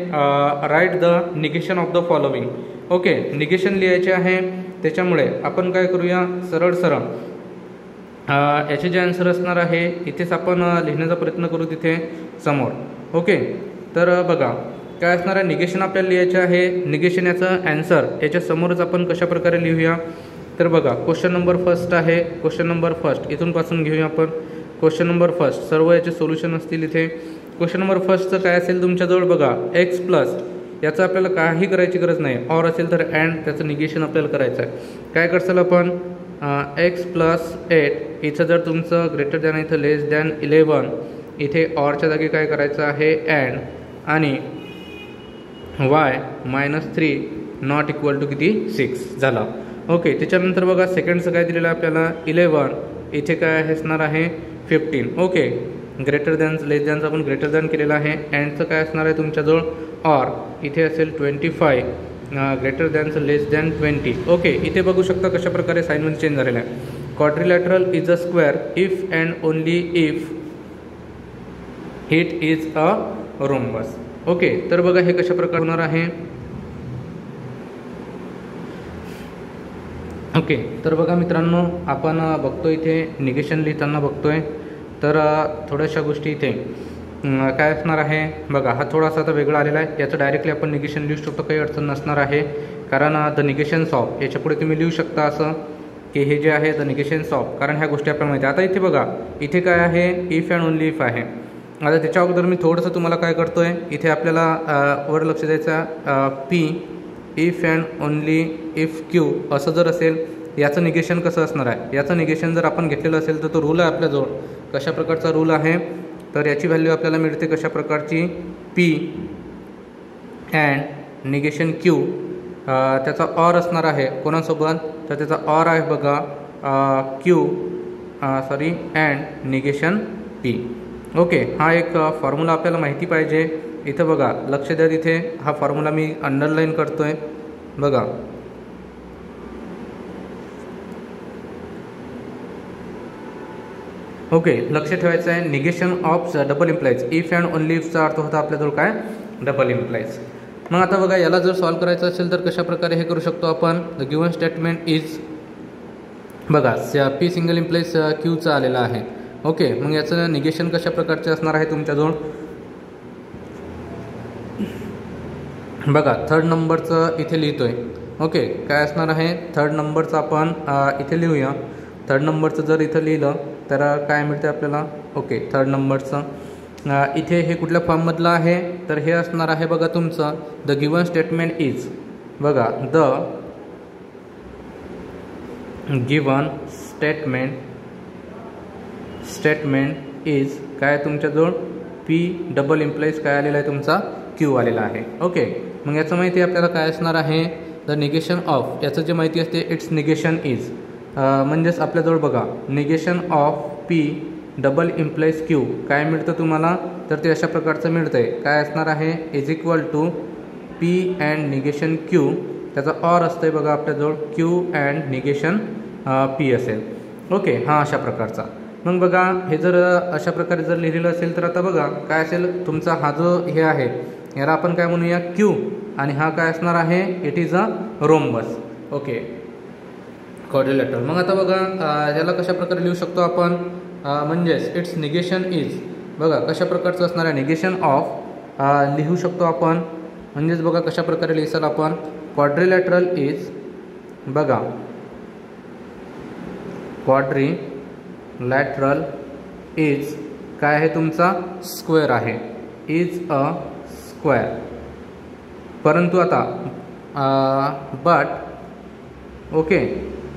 write the negation of the following. Okay, negation लिहायचे आहे. त्याच्यामुळे आपण काय करूया, सरळ याचे जे आन्सर असणार आहे इथेच आपण लिहिण्याचा प्रयत्न करू तिथे समोर. ओके, तर बघा काय असणार आहे, निगेशन आपल्याला लिहायचे आहे. निगेशन याचं आन्सर याच्या समोरच आपण कशा प्रकारे लिहूया. तर बघा क्वेश्चन नंबर फर्स्ट आहे. क्वेश्चन नंबर फर्स्ट इथून पासून घेऊया आपण. क्वेश्चन नंबर फर्स्ट सर्व याचे सोल्युशन असतील इथे. क्वेश्चन नंबर फर्स्टचं काय असेल तुमच्याजवळ बघा, एक्स प्लस, याचं आपल्याला काही करायची गरज नाही. ऑर असेल तर अँड, त्याचं निगेशन आपल्याला करायचं आहे. काय करसाल आपण, एक्स प्लस 8 इथं जर तुमचं ग्रेटर दॅन इथं लेस दॅन 11, इथे ऑरच्या जागी काय करायचं आहे अँड, आणि वाय -3 नॉट इक्वल टू किती 6 झाला. ओके, त्याच्यानंतर बघा सेकंडचं काय दिलेलं आहे आपल्याला 11, इथे काय असणार आहे 15. ओके, ग्रेटर दॅन लेस दॅनचं आपण ग्रेटर दॅन केलेलं आहे. अँडचं काय असणार आहे तुमच्याजवळ ऑर, इथे असेल 25, ग्रेटर दॅनचं लेस दॅन 20. ओके, इथे बघू शकता कशा प्रकारे साईनमध्ये चेंज झालेला आहे. Quadrilateral is a square if and only if it is a rhombus. Okay, तर बघा हे कशा प्रकारे होणार आहे. ओके, तर बघा मित्रांनो आपण बघतो इथे निगेशन लिहिताना बघतोय. तर थोड्याशा गोष्टी इथे काय असणार आहे बघा, हा थोडासा आता वेगळा आलेला आहे. याचं डायरेक्टली आपण निगेशन लिहू शकतो, काही अडचण नसणार आहे. कारण द निगेशन्स ऑफ याच्यापुढे तुम्ही लिहू शकता असं की हे जे आहे द निगेशन्स ऑफ, कारण ह्या गोष्टी आपल्याला माहिती आहे. आता इथे बघा इथे काय आहे इफ अँड ओनली इफ आहे. आता त्याच्या अगोदर मी थोडंसं तुम्हाला काय करतोय, इथे आपल्याला वर लक्ष द्यायचं, P if and only if Q असं जर असेल याचं निगेशन कसं असणार आहे. याचं निगेशन जर आपण घेतलेलं असेल तर तो रूल आहे आपल्याजवळ. कशा प्रकारचा रूल आहे, तर याची व्हॅल्यू आपल्याला मिळते कशा प्रकारची, पी अँड निगेशन क्यू, त्याचा ऑर असणार आहे कोणासोबत, तर त्याचा ऑर आहे बघा Q and negation P. Okay, हा एक फॉर्म्युला आपल्याला माहिती पाहिजे. इथं बघा लक्ष द्या, तिथे हा फॉर्म्युला मी अंडरलाईन करतोय बघा. ओके, लक्ष ठेवायचं आहे. Negation of double implies, if and only इफचा अर्थ होता आपल्याजवळ काय डबल इम्प्लाइज. मग आता बघा याला जर सॉल्व्ह करायचं असेल तर कशा प्रकारे हे करू शकतो आपण. द गिवन स्टेटमेंट इज बघा पी सिंगल इम्प्लाइज क्यूचा आलेला आहे. ओके, मग याचं निगेशन कशा प्रकारचे असणार आहे तुमच्याजवळ, बघा थर्ड नंबरचं इथे लिहितोय. ओके, काय असणार आहे थर्ड नंबरचं आपण इथे लिहूया. थर्ड नंबरचं जर इथं लिहिलं तर काय मिळतं आपल्याला. ओके, थर्ड नंबरचं इथे हे कुठल्या फॉर्ममधलं आहे तर हे असणार आहे बघा तुमचं द गिवन स्टेटमेंट इज. बघा द गिवन स्टेटमेंट इज काय तुमच्याजवळ पी डबल इम्प्लाइज काय आलेला आहे तुमचा क्यू आलेला आहे. ओके, मग याचं माहिती आपल्याला काय असणार आहे द निगेशन ऑफ. याचं जे माहिती असते इट्स निगेशन इज म्हणजेच आपल्याजवळ बघा negation of P double implies Q काय मिळतं तुम्हाला तर ते अशा प्रकारचं मिळतं आहे. काय असणार आहे is equal to P and negation Q. त्याचा ऑर असतं आहे बघा आपल्याजवळ क्यू अँड निगेशन पी असेल. ओके, हा अशा प्रकारचा. मग बघा हे जर अशा प्रकारे जर लिहिलेलं असेल तर आता बघा काय असेल तुमचा हा जो हे आहे याला आपण काय म्हणूया क्यू आणि हा काय असणार आहे it is a rhombus. Okay, quadrilateral. मग आता बघा ह्याला कशा प्रकारे लिहू शकतो आपण म्हणजेच इट्स निगेशन इज. बघा कशा प्रकारचं असणार आहे निगेशन ऑफ लिहू शकतो आपण. म्हणजेच बघा कशा प्रकारे लिहिसाल आपण क्वाड्रिलॅटरल इज. बघा क्वाड्रिलॅटरल इज काय आहे तुमचा स्क्वेअर आहे इज अ स्क्वेअर. परंतु आता बट ओके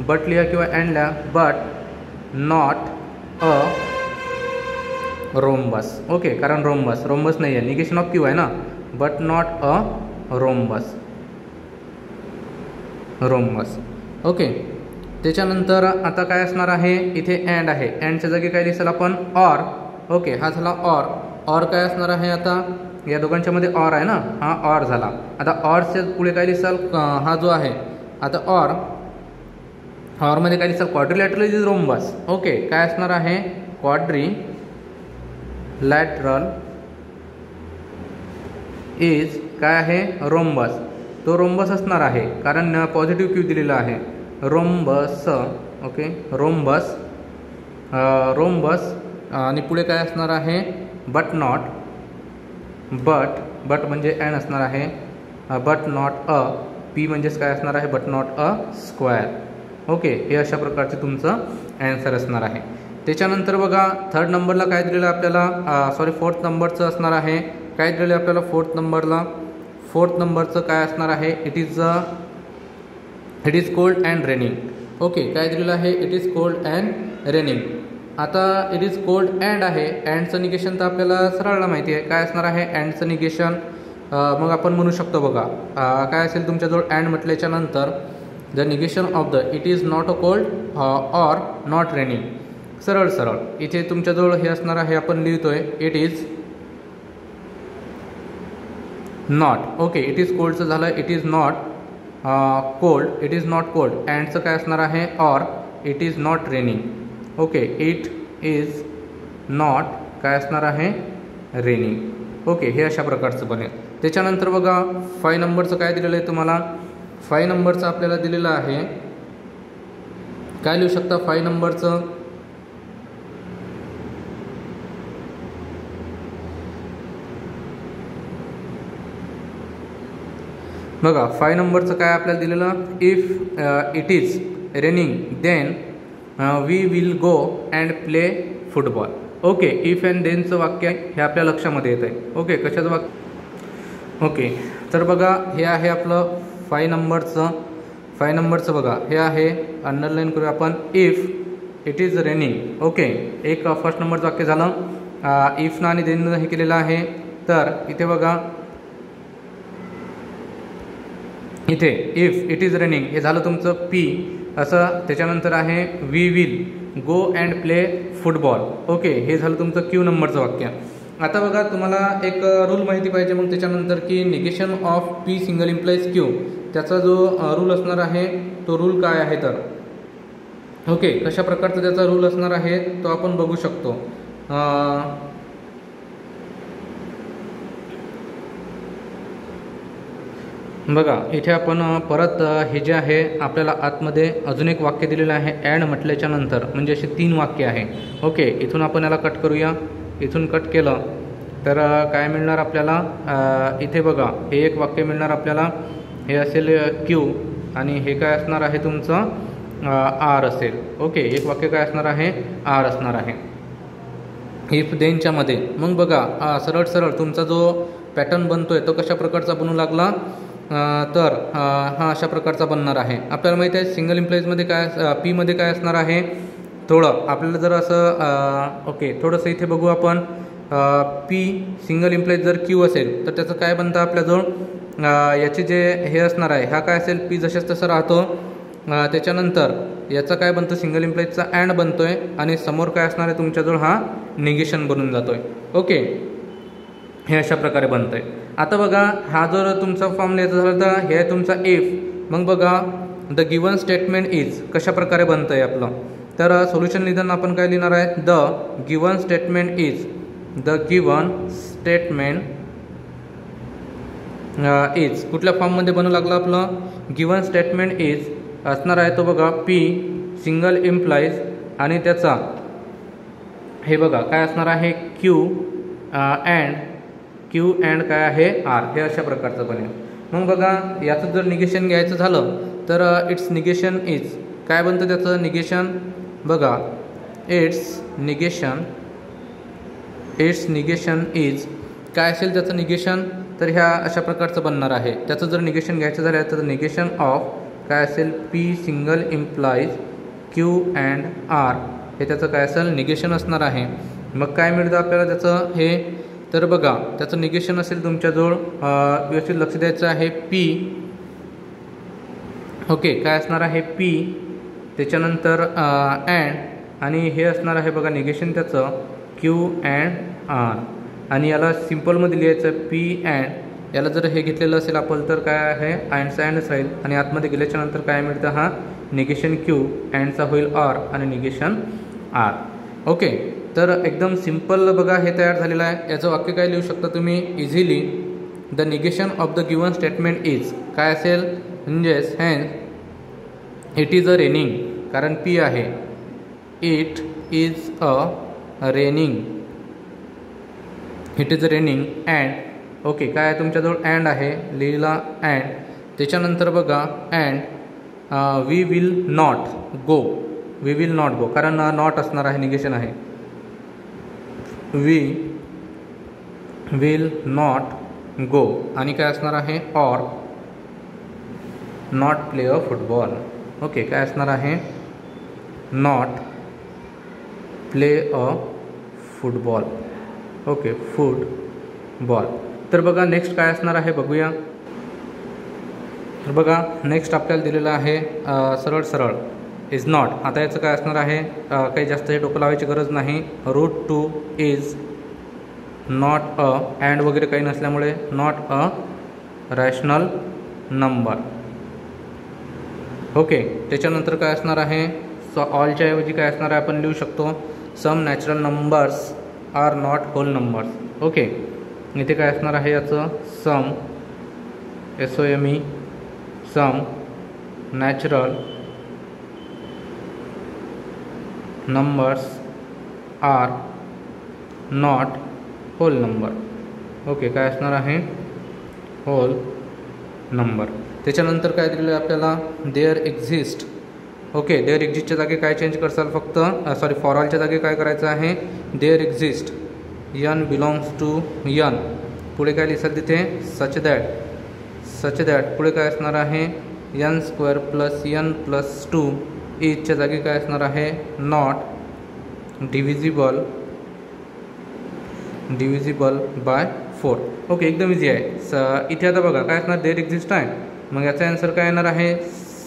बट लिहा किंवा अँड लिहा but not a rhombus. Okay, कारण रोम्बस नाही आहे निगेशन ऑफ क्यू आहे ना. But not a rhombus. Okay, त्याच्यानंतर आता काय असणार आहे इथे अँड आहे. अँडच्या जागी काय लिहिसाल आपण ऑर. ओके, हा झाला ऑर काय असणार आहे आता या दोघांच्या मध्ये ऑर आहे ना. हा ऑर झाला. आता ऑरच्या पुढे काय लिहिसाल हा जो आहे आता ऑरमध्ये काय लिहिसाल क्वाड्रिलॅटरल इज रोम्बस. ओके, काय असणार आहे क्वाड्रिलॅटरल इज काय आहे रोम्बस. तो रोम्बस असणार आहे कारण पॉझिटिव्ह क्यू दिलेला आहे रोम्बस. ओके, रोम्बस आणि पुढे काय असणार आहे बट नॉट. बट म्हणजे अँड असणार आहे बट नॉट अ पी म्हणजेच काय असणार आहे but not a square. Okay, हे अशा प्रकारचे तुमचं ॲन्सर असणार आहे. त्याच्यानंतर बघा थर्ड नंबरला काय दिलेलं आपल्याला फोर्थ नंबरचं असणार आहे. काय दिलेलं आपल्याला फोर्थ नंबरचं काय असणार आहे it is cold and raining. Okay, काय दिलेलं आहे it is cold and raining. आता इट इज कोल्ड अँड आहे. अँडचं निगेशन तर आपल्याला सरळला माहिती आहे काय असणार आहे अँडचं निगेशन. मग आपण म्हणू शकतो बघा काय असेल तुमच्याजवळ अँड म्हटल्याच्या नंतर the negation of the it is not a cold or not raining. सरळ इथे तुमच्याजवळ हे असणार आहे आपण लिहितोय it is not. Okay, it is कोल्डचं झालं it is not cold. It is not cold. अँडचं काय असणार आहे or it is not raining. Okay, it is not काय असणार आहे रेनिंग. ओके, हे अशा प्रकारचं बनेल. त्याच्यानंतर बघा 5 नंबरचं काय दिलेलं आहे तुम्हाला. 5 नंबरचं आपल्याला दिलेलं आहे काय लिहू शकता 5 नंबरचं. बघा 5 नंबरचं काय आपल्याला दिलेलं if it is raining then we will go and play football. Okay, if and देनचं वाक्य हे आपल्या लक्षामध्ये येतं आहे. ओके, कशाचं वाक्य. ओके, तर बघा हे आहे आपलं 5 नंबरचं बघा हे आहे अंडरलाईन करूया आपण if it is raining. Okay, एक फर्स्ट नंबरचं वाक्य झालं इफनं आणि देननं हे केलेलं आहे. तर इथे बघा इथे इफ इट इज रेनिंग हे झालं तुमचं पी असं. त्याच्यानंतर आहे we will go and play football. Okay, हे झालं तुमचं क्यू नंबरचं वाक्य. आता बघा तुम्हाला एक रूल माहिती पाहिजे मग त्याच्यानंतर की negation of P single implies Q त्याचा जो रूल असणार आहे तो रूल काय आहे तर. ओके, कशा प्रकारचा त्याचा रूल असणार आहे तो आपण बघू शकतो. बघा इथे आपण परत हे जे आहे आपल्याला आतमध्ये अजून एक वाक्य दिलेलं आहे अँड म्हटल्याच्या नंतर म्हणजे असे 3 वाक्य आहे. ओके, इथून आपण याला कट करूया. इथून कट केलं तर काय मिळणार आपल्याला, इथे बघा हे एक वाक्य मिळणार आपल्याला, हे असेल क्यू आणि हे काय असणार आहे तुमचं आर असेल. ओके, एक वाक्य काय असणार आहे, आर असणार आहे इफ देनच्या मध्ये. मग बघा सरळ सरळ तुमचा जो पॅटर्न बनतोय तो कशा प्रकारचा बनू लागला, तर हा अशा प्रकारचा बनणार आहे. आपल्याला माहिती आहे सिंगल इम्प्लॉईजमध्ये काय पीमध्ये काय असणार आहे, थोडं आपल्याला जर असं ओके थोडंसं इथे बघू आपण. पी सिंगल इम्प्लॉईज जर क्यू असेल तर त्याचं काय बनतं आपल्याजवळ, याचे जे हे असणार आहे हा काय असेल, पी जशाच तसं राहतो. त्याच्यानंतर याचा काय बनतं, सिंगल इम्प्लॉईजचा अँड बनतोय आणि समोर काय असणार आहे तुमच्याजवळ, हा निगेशन बनून जातोय. ओके, हे अशा प्रकारे बनतंय. आता बघा हा जर तुमचा फॉर्म लिहायचा झाला तर हे आहे तुमचा इफ. मग बघा द गिवन स्टेटमेंट इज कशा प्रकारे बनतंय आपलं, तर सोल्युशन लिहिताना आपण काय लिहिणार आहे, the given statement is, the given statement is कुठल्या फॉर्ममध्ये बनू लागलं आपलं, गिवन स्टेटमेंट इज असणार आहे तो बघा पी सिंगल इम्प्लाईज आणि त्याचा हे बघा काय असणार आहे क्यू अँड काय आहे आर, हे अशा प्रकारचं बनेल. मग बघा याचं जर निगेशन घ्यायचं झालं तर इट्स निगेशन इज काय बनतं त्याचं निगेशन, बघा इट्स निगेशन इज काय असेल त्याचं निगेशन, तर ह्या अशा प्रकारचं बनणार आहे. त्याचं जर निगेशन घ्यायचं झालं तर निगेशन ऑफ काय असेल, P single implies Q and R, हे त्याचं काय असेल निगेशन असणार आहे. मग काय मिळतं आपल्याला त्याचं हे, तर बघा त्याचं निगेशन असेल तुमच्याजवळ, व्यवस्थित लक्ष द्यायचं आहे, पी. ओके, काय असणार आहे पी, त्याच्यानंतर अँड आणि हे असणार आहे बघा निगेशन त्याचं क्यू अँड आर. आणि याला सिम्पलमध्ये लिहायचं पी अँड, याला जर हे घेतलेलं असेल आपण तर काय आहे अँडचा अँडच राहील आणि आतमध्ये गेल्याच्या नंतर काय मिळतं, हा निगेशन क्यू अँडचा होईल आर आणि निगेशन आर. ओके, तर एकदम सिम्पल बघा हे तयार झालेलं आहे. याचं वाक्य काय लिहू शकता तुम्ही easily, the negation of the given statement is काय असेल, म्हणजेच hence it is a raining, कारण पी आहे, it is a raining, it is a raining and. Okay, काय आहे तुमच्याजवळ अँड आहे, लिहिला अँड. त्याच्यानंतर बघा and we will not go, we will not go कारण नॉट असणार आहे, निगेशन आहे. वी विल नॉट गो आणि काय असणार आहे or not play a football. Okay, काय असणार आहे not play a football. Okay, football. तर बघा नेक्स्ट काय असणार आहे बघूया. तर बघा नेक्स्ट आपल्याला दिलेलं आहे सरळ सरळ इज नॉट. आता याचं काय असणार आहे, काही जास्त हे डोकं लावायची गरज नाही. Root two is not a and वगैरे काही नसल्यामुळे not a rational number. Okay, त्याच्यानंतर काय असणार आहे, ऑलच्या ऐवजी काय असणार आहे आपण लिहू शकतो some natural numbers are not whole numbers. Okay, इथे काय असणार आहे याचं some SOME some natural numbers are not whole number. Okay, काय असणार आहे होल नंबर. त्याच्यानंतर काय दिलेलं आहे आपल्याला देअर एक्झिस्ट. ओके, देअर एक्झिस्टच्या जागी काय चेंज करसाल फक्त फॉर ऑलच्या जागी काय करायचं आहे there exist n belongs to n. पुढे काय लिहिसाल तिथे सच दॅट पुढे काय असणार आहे n² + n + 2 इजच्या जागी काय असणार आहे नॉट डिव्हिजिबल बाय 4. ओके, एकदम इझी आहे. इथे आता बघा काय असणार देअर एक्झिस्ट आहे, मग याचा आन्सर काय येणार आहे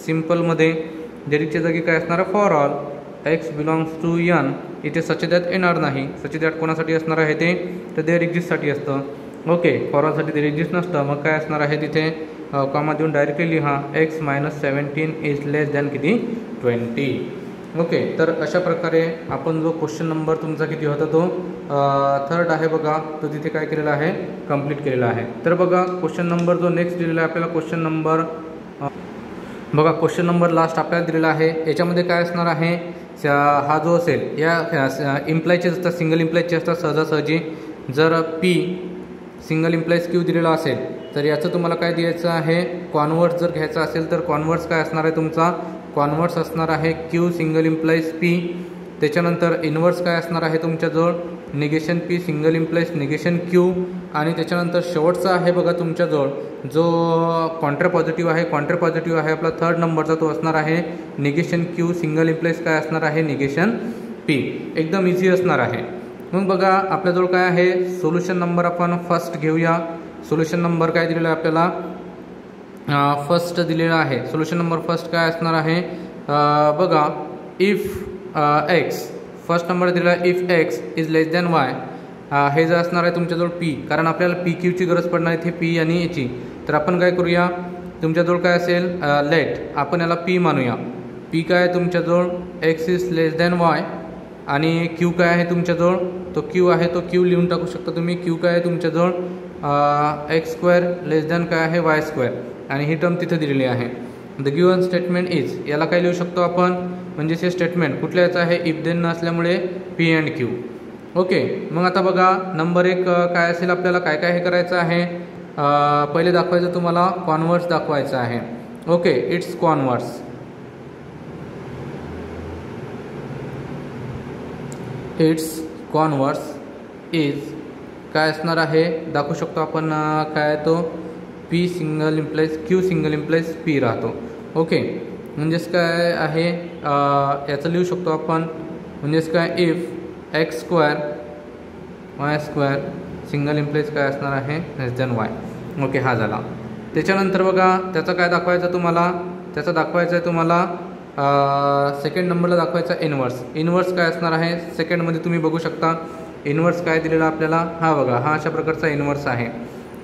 सिम्पलमध्ये देअरच्या जागी काय असणार आहे for all x belongs to n. इथे सच दॅट येणार नाही, सच दॅट कोणासाठी असणार आहे ते तर देअर एक्झिस्टसाठी असतं. ओके, फॉर ऑलसाठी देअर एक्झिस्ट नसतं, मग काय असणार आहे तिथे कॉमा देऊन डायरेक्टली लिहा x - 17 इज लेस दॅन किती 20. ओके, तर अशा प्रकारे आपण जो क्वेश्चन नंबर तुमचा किती होता तो 3rd आहे बघा, तो तिथे काय केलेला आहे कंप्लीट केलेला आहे. तर बघा क्वेश्चन नंबर जो नेक्स्ट दिलेला आहे आपल्याला क्वेश्चन नंबर बघा क्वेश्चन नंबर लास्ट आपल्याला दिलेला आहे. याच्यामध्ये काय असणार आहे हा जो असेल या इम्प्लायचे असतात सिंगल इम्प्लायचे असतात सहजासहजी जर पी सिंगल इम्प्लाइज क्यू दिलेला असेल तर याचं तुम्हाला काय द्यायचं आहे, कॉन्व्हर्स जर घ्यायचं असेल तर कॉन्व्हर्स काय असणार आहे तुमचा, कॉन्व्हर्स असणार आहे क्यू सिंगल इम्प्लाइज पी. त्याच्यानंतर इन्व्हर्स काय असणार आहे तुमच्याजवळ, negation P single implies negation Q. आणि त्याच्यानंतर शेवटचा आहे बघा तुमच्याजवळ जो कॉन्ट्रा पॉझिटिव्ह आहे आपला थर्ड नंबरचा, तो असणार आहे निगेशन क्यू सिंगल इम्प्लाइज काय असणार आहे, निगेशन पी. एकदम इझी असणार आहे. मग बघा आपल्याजवळ काय आहे, सोल्युशन नंबर आपण फर्स्ट घेऊया. सोल्युशन नंबर काय दिलेला आहे आपल्याला, फर्स्ट दिलेला आहे. सोल्युशन नंबर फर्स्ट काय असणार आहे बघा, इफ एक्स, फर्स्ट नंबर दिलेला if x is less than Y. हे जे असणार आहे तुमच्याजवळ पी, कारण आपल्याला पी क्यूची गरज पडणार आहे, पी आणि याची. तर आपण काय करूया, तुमच्याजवळ काय असेल लेट, आपण याला पी मानूया. पी काय आहे तुमच्याजवळ, x is less than Y. आणि क्यू काय आहे तुमच्याजवळ, तो क्यू आहे, तो क्यू लिहून टाकू शकता तुम्ही. क्यू काय आहे तुमच्याजवळ, एक्स स्क्वेअर लेस दॅन काय आहे, वाय स्क्वेअर. आणि ही टर्म तिथे दिलेली आहे. द गिवन स्टेटमेंट इज, याला काय लिहू शकतो आपण, म्हणजे हे स्टेटमेंट कुठल्या याचं आहे, इफ देन नसल्यामुळे पी अँड क्यू. ओके. मग आता बघा नंबर एक काय असेल, आपल्याला काय काय हे करायचं आहे, पहिले दाखवायचं तुम्हाला कॉन्व्हर्स दाखवायचं आहे. Okay, it's converse. It's converse is काय असणार आहे, दाखवू शकतो आपण काय तो P single implies Q single implies P राहतो. ओके, म्हणजेच काय आहे याचं लिहू शकतो आपण, म्हणजेच काय if x square Y square single implies काय असणार आहे, लेस दॅन वाय. ओके, हा झाला. त्याच्यानंतर बघा त्याचं काय दाखवायचं तुम्हाला, त्याचं दाखवायचं आहे तुम्हाला सेकंड नंबरला दाखवायचा इन्व्हर्स. इन्व्हर्स काय असणार आहे, सेकंडमध्ये तुम्ही बघू शकता इन्व्हर्स काय दिलेला आपल्याला, हा बघा, हा अशा प्रकारचा इन्व्हर्स आहे.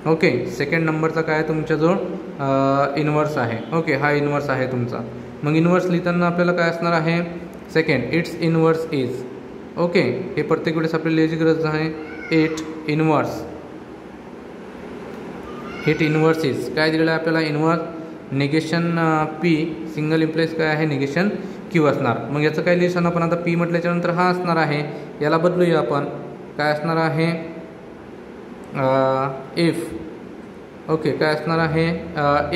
ओके, सेकंड नंबरचा काय तुमच्याजवळ इन्व्हर्स आहे. ओके, हा इन्व्हर्स आहे तुमचा. मग इन्व्हर्स लिहिताना आपल्याला काय असणार आहे, second it's inverse is. Okay, हे प्रत्येक वेळेस आपल्याला लिहायची गरज आहे. इट इन्व्हर्स इज काय दिलेलं आहे आपल्याला, inverse negation P single implies काय आहे, निगेशन क्यू असणार. मग याचं काय लिहिशन आपण आता पी म्हटल्याच्यानंतर हा असणार आहे, याला बदलूया आपण, काय असणार आहे इफ. ओके, काय असणार आहे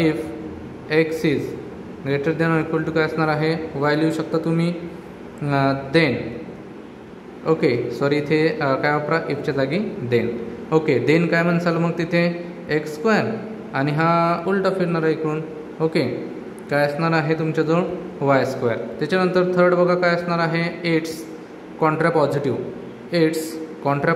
if x is greater than equal to काय असणार आहे, वाय लिहू शकता तुम्ही. देन ओके, सॉरी इथे काय वापरा, इफच्या जागी देन. ओके, देन काय म्हणसाल मग तिथे एक्स स्क्वेअर आणि हा उलटा फिरणार आहे इकडून. ओके, काय असणार आहे तुमच्याजवळ वाय स्क्वेअर. त्याच्यानंतर थर्ड बघा काय असणार आहे, it's Contra positive. It's Contra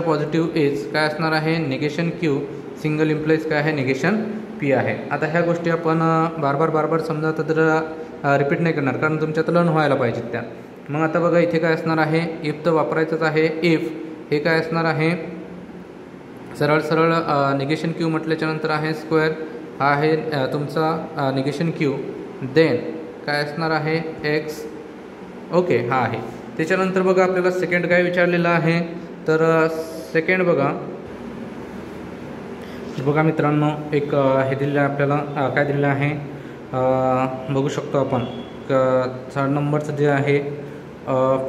positive is काय असणार आहे, निगेशन क्यू सिंगल इम्प्लाइज काय आहे, निगेशन पी आहे. आता ह्या गोष्टी आपण बार बार समजा तर रिपीट नाही करणार, कारण तुमच्यात लर्न व्हायला पाहिजेत त्या. मग आता बघा इथे काय असणार आहे, इफ तर वापरायचंच आहे. इफ हे काय असणार आहे, सरळ निगेशन क्यू म्हटल्याच्यानंतर आहे स्क्वेअर, हा आहे तुमचा निगेशन क्यू. देन काय असणार आहे एक्स. ओके, हा आहे. त्याच्यानंतर बघा आपल्याला सेकंड काय विचारलेलं आहे, तर सेकंड बघा मित्रांनो, एक हे दिलेलं आहे आपल्याला, काय दिलेलं आहे बघू शकतो आपण. थर्ड नंबरचं जे आहे,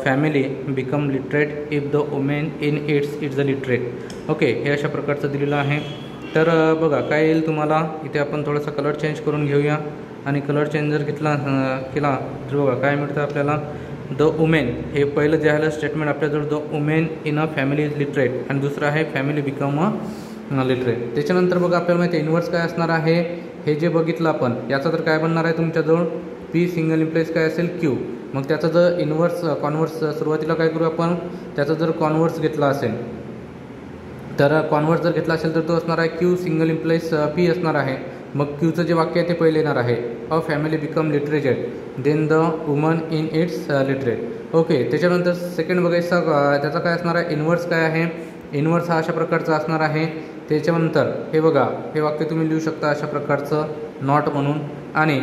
family become literate if the women in it's a literate. Okay, हे अशा प्रकारचं दिलेलं आहे. तर बघा काय येईल तुम्हाला, इथे आपण थोडासा कलर चेंज करून घेऊया. आणि कलर चेंज जर केला तर बघा काय मिळतं आपल्याला, द वुमेन हे पहिलं जे आहे स्टेटमेंट आपल्याजवळ, the women in a family is literate, आणि दुसरं आहे फॅमिली बिकम अ लिटरेट. त्याच्यानंतर बघा आपल्याला माहिती आहे इन्व्हर्स काय असणार आहे, हे जे बघितलं आपण याचा तर काय बनणार आहे तुमच्याजवळ, पी सिंगल इम्प्लाइज काय असेल क्यू. मग त्याचा जर इन्व्हर्स कॉन्व्हर्स सुरुवातीला काय करू आपण, त्याचा जर कॉन्व्हर्स घेतला असेल तर कॉन्व्हर्स जर घेतला असेल तर तो असणार आहे क्यू सिंगल इम्प्लाइज पी असणार आहे. मग क्यूचं जे वाक्य आहे ते पहिले येणार आहे, a family become literated then the woman in its literate. Okay, त्याच्यानंतर सेकंड बघायचं त्याचा काय असणार आहे, इन्व्हर्स काय आहे, इन्व्हर्स हा अशा प्रकारचा असणार आहे. त्याच्यानंतर हे बघा, हे वाक्य तुम्ही लिहू शकता अशा प्रकारचं नॉट म्हणून. आणि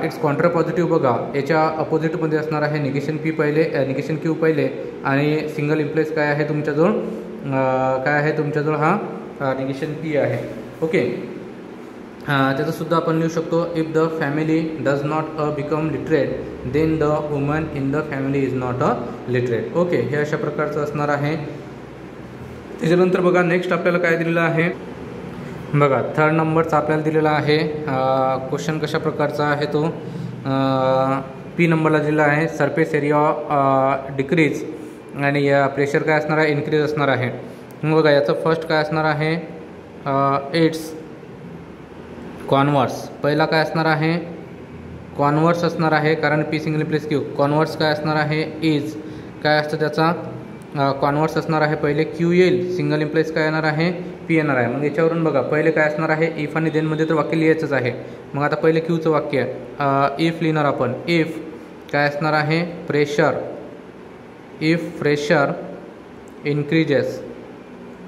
इट्स कॉन्ट्रा पॉझिटिव्ह बघा, याच्या अपोजिटमध्ये असणार आहे निगेशन पी पहिले, निगेशन क्यू पहिले, आणि सिंगल इम्प्लाइज काय आहे तुमच्याजवळ, काय आहे तुमच्याजवळ हा निगेशन पी आहे. ओके, त्याचंसुद्धा आपण लिहू शकतो, if the family does not become literate then the woman in the family is not a literate. Okay, हे अशा प्रकारचं असणार आहे. त्याच्यानंतर बघा नेक्स्ट आपल्याला काय दिलेलं आहे बघा, थर्ड नंबरचा आपल्याला दिलेला आहे. क्वेश्चन कशा प्रकारचा आहे तो पी नंबरला दिलेला आहे. सरफेस एरिया डिक्रीज आणि प्रेशर काय असणार आहे, इन्क्रीज असणार आहे. मग बघा याचं फर्स्ट काय असणार आहे, इट्स कॉन्व्हर्स. पहिला काय असणार आहे, कॉन्व्हर्स असणार आहे, कारण P single place Q. Converse काय असणार आहे, इज काय असतं त्याचा कॉन्व्हर्स असणार आहे. पहिले क्यू येईल, सिंगल इम्प्लेस काय येणार आहे, पी येणार आहे. मग याच्यावरून बघा पहिले काय असणार आहे, इफ आणि देनमध्ये तर वाक्य लिहायचंच आहे. मग आता पहिले क्यूचं वाक्य इफ लिहिणार आपण. इफ काय असणार आहे, pressure. If pressure increases.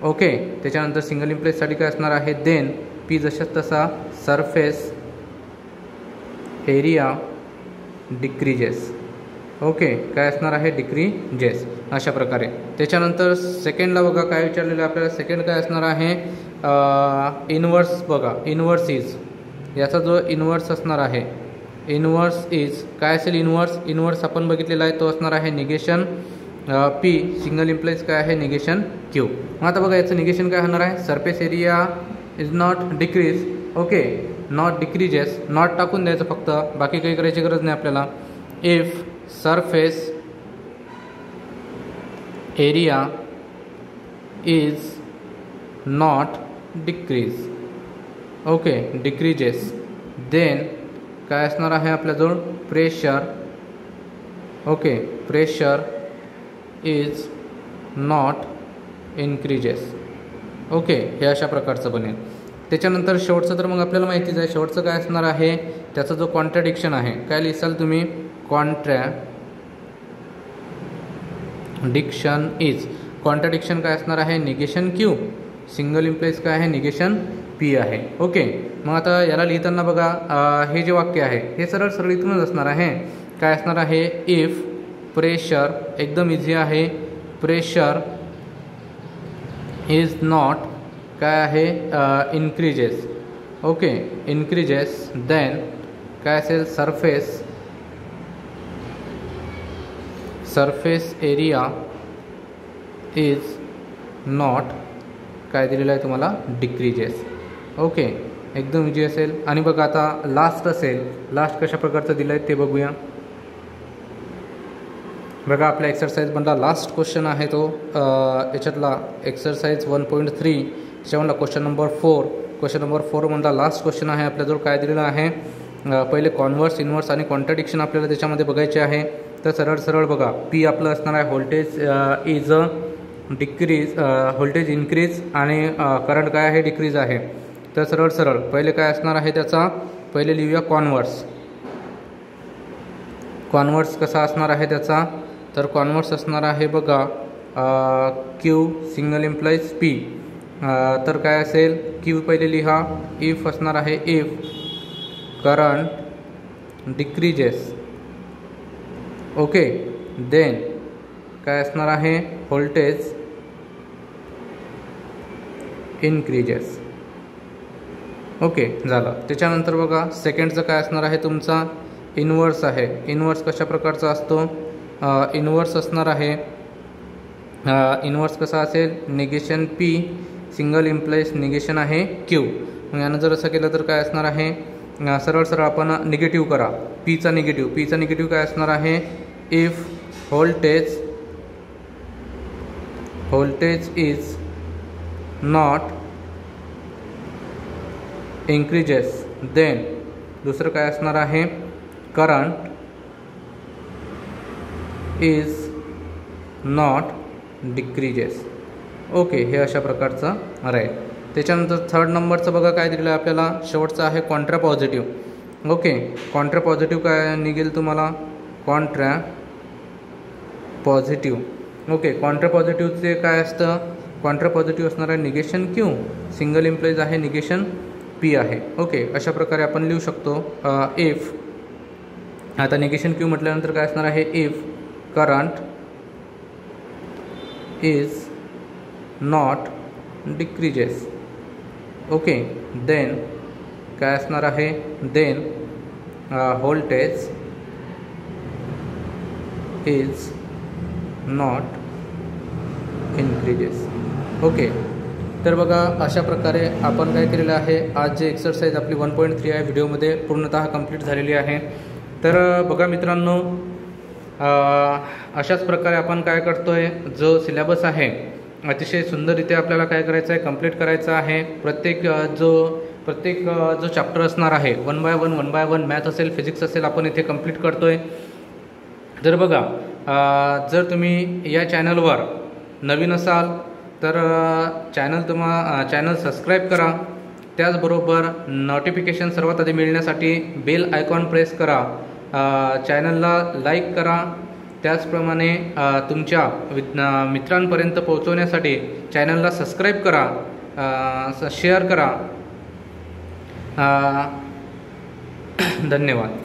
Okay, त्याच्यानंतर सिंगल इम्प्लेससाठी काय असणार आहे, देन पी जशाच तसा सरफेस एरिया डिक्रीजेस. ओके, काय असणार आहे, डिक्रीजेस अशा प्रकारे. त्याच्यानंतर सेकंडला बघा काय विचारलेलं आहे आपल्याला. सेकंड काय असणार आहे, इनवर्स. बघा इनवर्स इज, याचा जो इनवर्स असणार आहे, इनवर्स इज काय असेल, इनवर्स आपण बघितलेला आहे तो असणार आहे निगेशन पी, सिंगल इम्प्लाइज काय आहे, निगेशन क्यू. मग आता बघा याचं निगेशन काय होणार आहे, surface area is not decrease. Okay, not decreases, not टाकून द्यायचं फक्त, बाकी काही करायची गरज नाही आपल्याला. If surface area is not decrease. Okay, decreases, then काय असणार आहे आपल्याजवळ, pressure. Okay, pressure is not increases. Okay, हे अशा प्रकारचं बनेल. त्याच्यानंतर शेवटचं तर मग आपल्याला माहितीच आहे, शेवटचं काय असणार आहे, त्याचा जो कॉन्ट्रॅडिक्शन आहे, काय लिहिसाल तुम्ही, कॉन्ट्रॅडिक्शन इज. कॉन्ट्रॅडिक्शन काय असणार आहे, निगेशन क्यू, सिंगल इम्प्लेस काय आहे, निगेशन पी आहे. ओके, मग आता याला लिहिताना बघा हे जे वाक्य आहे हे सरळ सरळ इथूनच असणार आहे. काय असणार आहे, इफ प्रेशर, एकदम इझी आहे, प्रेशर इज नॉट काय आहे, इन्क्रीजेस. ओके, इन्क्रीजेस, देन काय असेल, सरफेस एरिया इज नॉट काय दिलेलं आहे तुम्हाला, डिक्रीजेस. ओके, एकदम इझी असेल. आणि बघा आता लास्ट असेल, लास्ट कशा प्रकारचं दिलं आहे ते बघूया. बघा आपल्या एक्सरसाइजमधला लास्ट क्वेश्चन आहे तो याच्यातला एक्सरसाइज 1.3 त्याच्यामधला क्वेश्चन नंबर 4. क्वेश्चन नंबर 4मधला लास्ट क्वेश्चन आहे आपल्याजवळ. काय दिलेलं आहे, पहिले कॉन्व्हर्स, इन्व्हर्स आणि कॉन्ट्रॅडिक्शन आपल्याला त्याच्यामध्ये बघायचे आहे. तर सरळ सरळ बघा, पी आपलं असणार आहे voltage is decrease, voltage increase आणि करंट काय आहे, डिक्रीज आहे. तर सरळ सरळ पहिले काय असणार आहे त्याचा, पहिले लिहूया कॉन्व्हर्स. कॉन्व्हर्स कसा असणार आहे त्याचा, तर कॉन्व्हर्स असणार आहे बघा क्यू सिंगल इम्प्लाइज पी. तर काय असेल, क्यू पहिले लिहा, इफ असणार आहे, if current decreases. Okay, then काय असणार आहे, व्होल्टेज इन्क्रीजेस. ओके, झालं. त्याच्यानंतर बघा सेकंडचं काय असणार आहे तुमचा, इन्व्हर्स आहे. इन्व्हर्स कशा प्रकारचा असतो, इन्व्हर्स असणार आहे, इन्व्हर्स कसा असेल, negation P, single implies negation आहे क्यू. मग यानं जर असं केलं तर काय असणार आहे, सरळ सरळ आपण निगेटिव्ह करा, पीचा निगेटिव्ह काय असणार आहे, if voltage is not increases, then दुसरं काय असणार आहे, current is not decreases. Okay, हे अशा प्रकारचं राहील. त्याच्यानंतर थर्ड नंबरचं बघा काय दिलेलं आहे आपल्याला, शेवटचं आहे Contra positive. Okay, Contra positive काय निघेल तुम्हाला, कॉन्ट्रा पॉझिटिव्ह. ओके, कॉन्ट्रा पॉझिटिव्हचे काय असतं, कॉन्ट्रा पॉझिटिव्ह असणार आहे निगेशन क्यू, सिंगल इम्प्लाइज आहे निगेशन पी आहे. ओके, अशा प्रकारे आपण लिहू शकतो. इफ, आता निगेशन क्यू म्हटल्यानंतर काय असणार आहे, if current is not decreases. Okay, then काय असणार आहे, then voltage is not increases. Okay, तर बघा अशा प्रकारे आपण काय केलेलं आहे, आज जे एक्सरसाइज आपली 1.3 आहे व्हिडिओमध्ये पूर्णतः कंप्लीट झालेली आहे. तर बघा मित्रांनो, अशाच प्रकारे आपण काय करतो आहे, जो सिलेबस आहे अतिशय सुंदररित्या आपल्याला काय करायचं आहे, कंप्लीट करायचं आहे. प्रत्येक जो चॅप्टर असणार आहे 1 बाय 1 मॅथ असेल, फिजिक्स असेल, आपण इथे कंप्लीट करतो आहे. तर बघा, जर तुम्ही या चॅनलवर नवीन असाल तर चॅनल सबस्क्राईब करा. त्याचबरोबर नोटिफिकेशन सर्वात आधी मिळण्यासाठी बेल आयकॉन प्रेस करा. चॅनलला लाईक करा. त्याचप्रमाणे तुमच्या मित्रांपर्यंत पोहोचवण्यासाठी चॅनलला सबस्क्राईब करा, शेअर करा. धन्यवाद.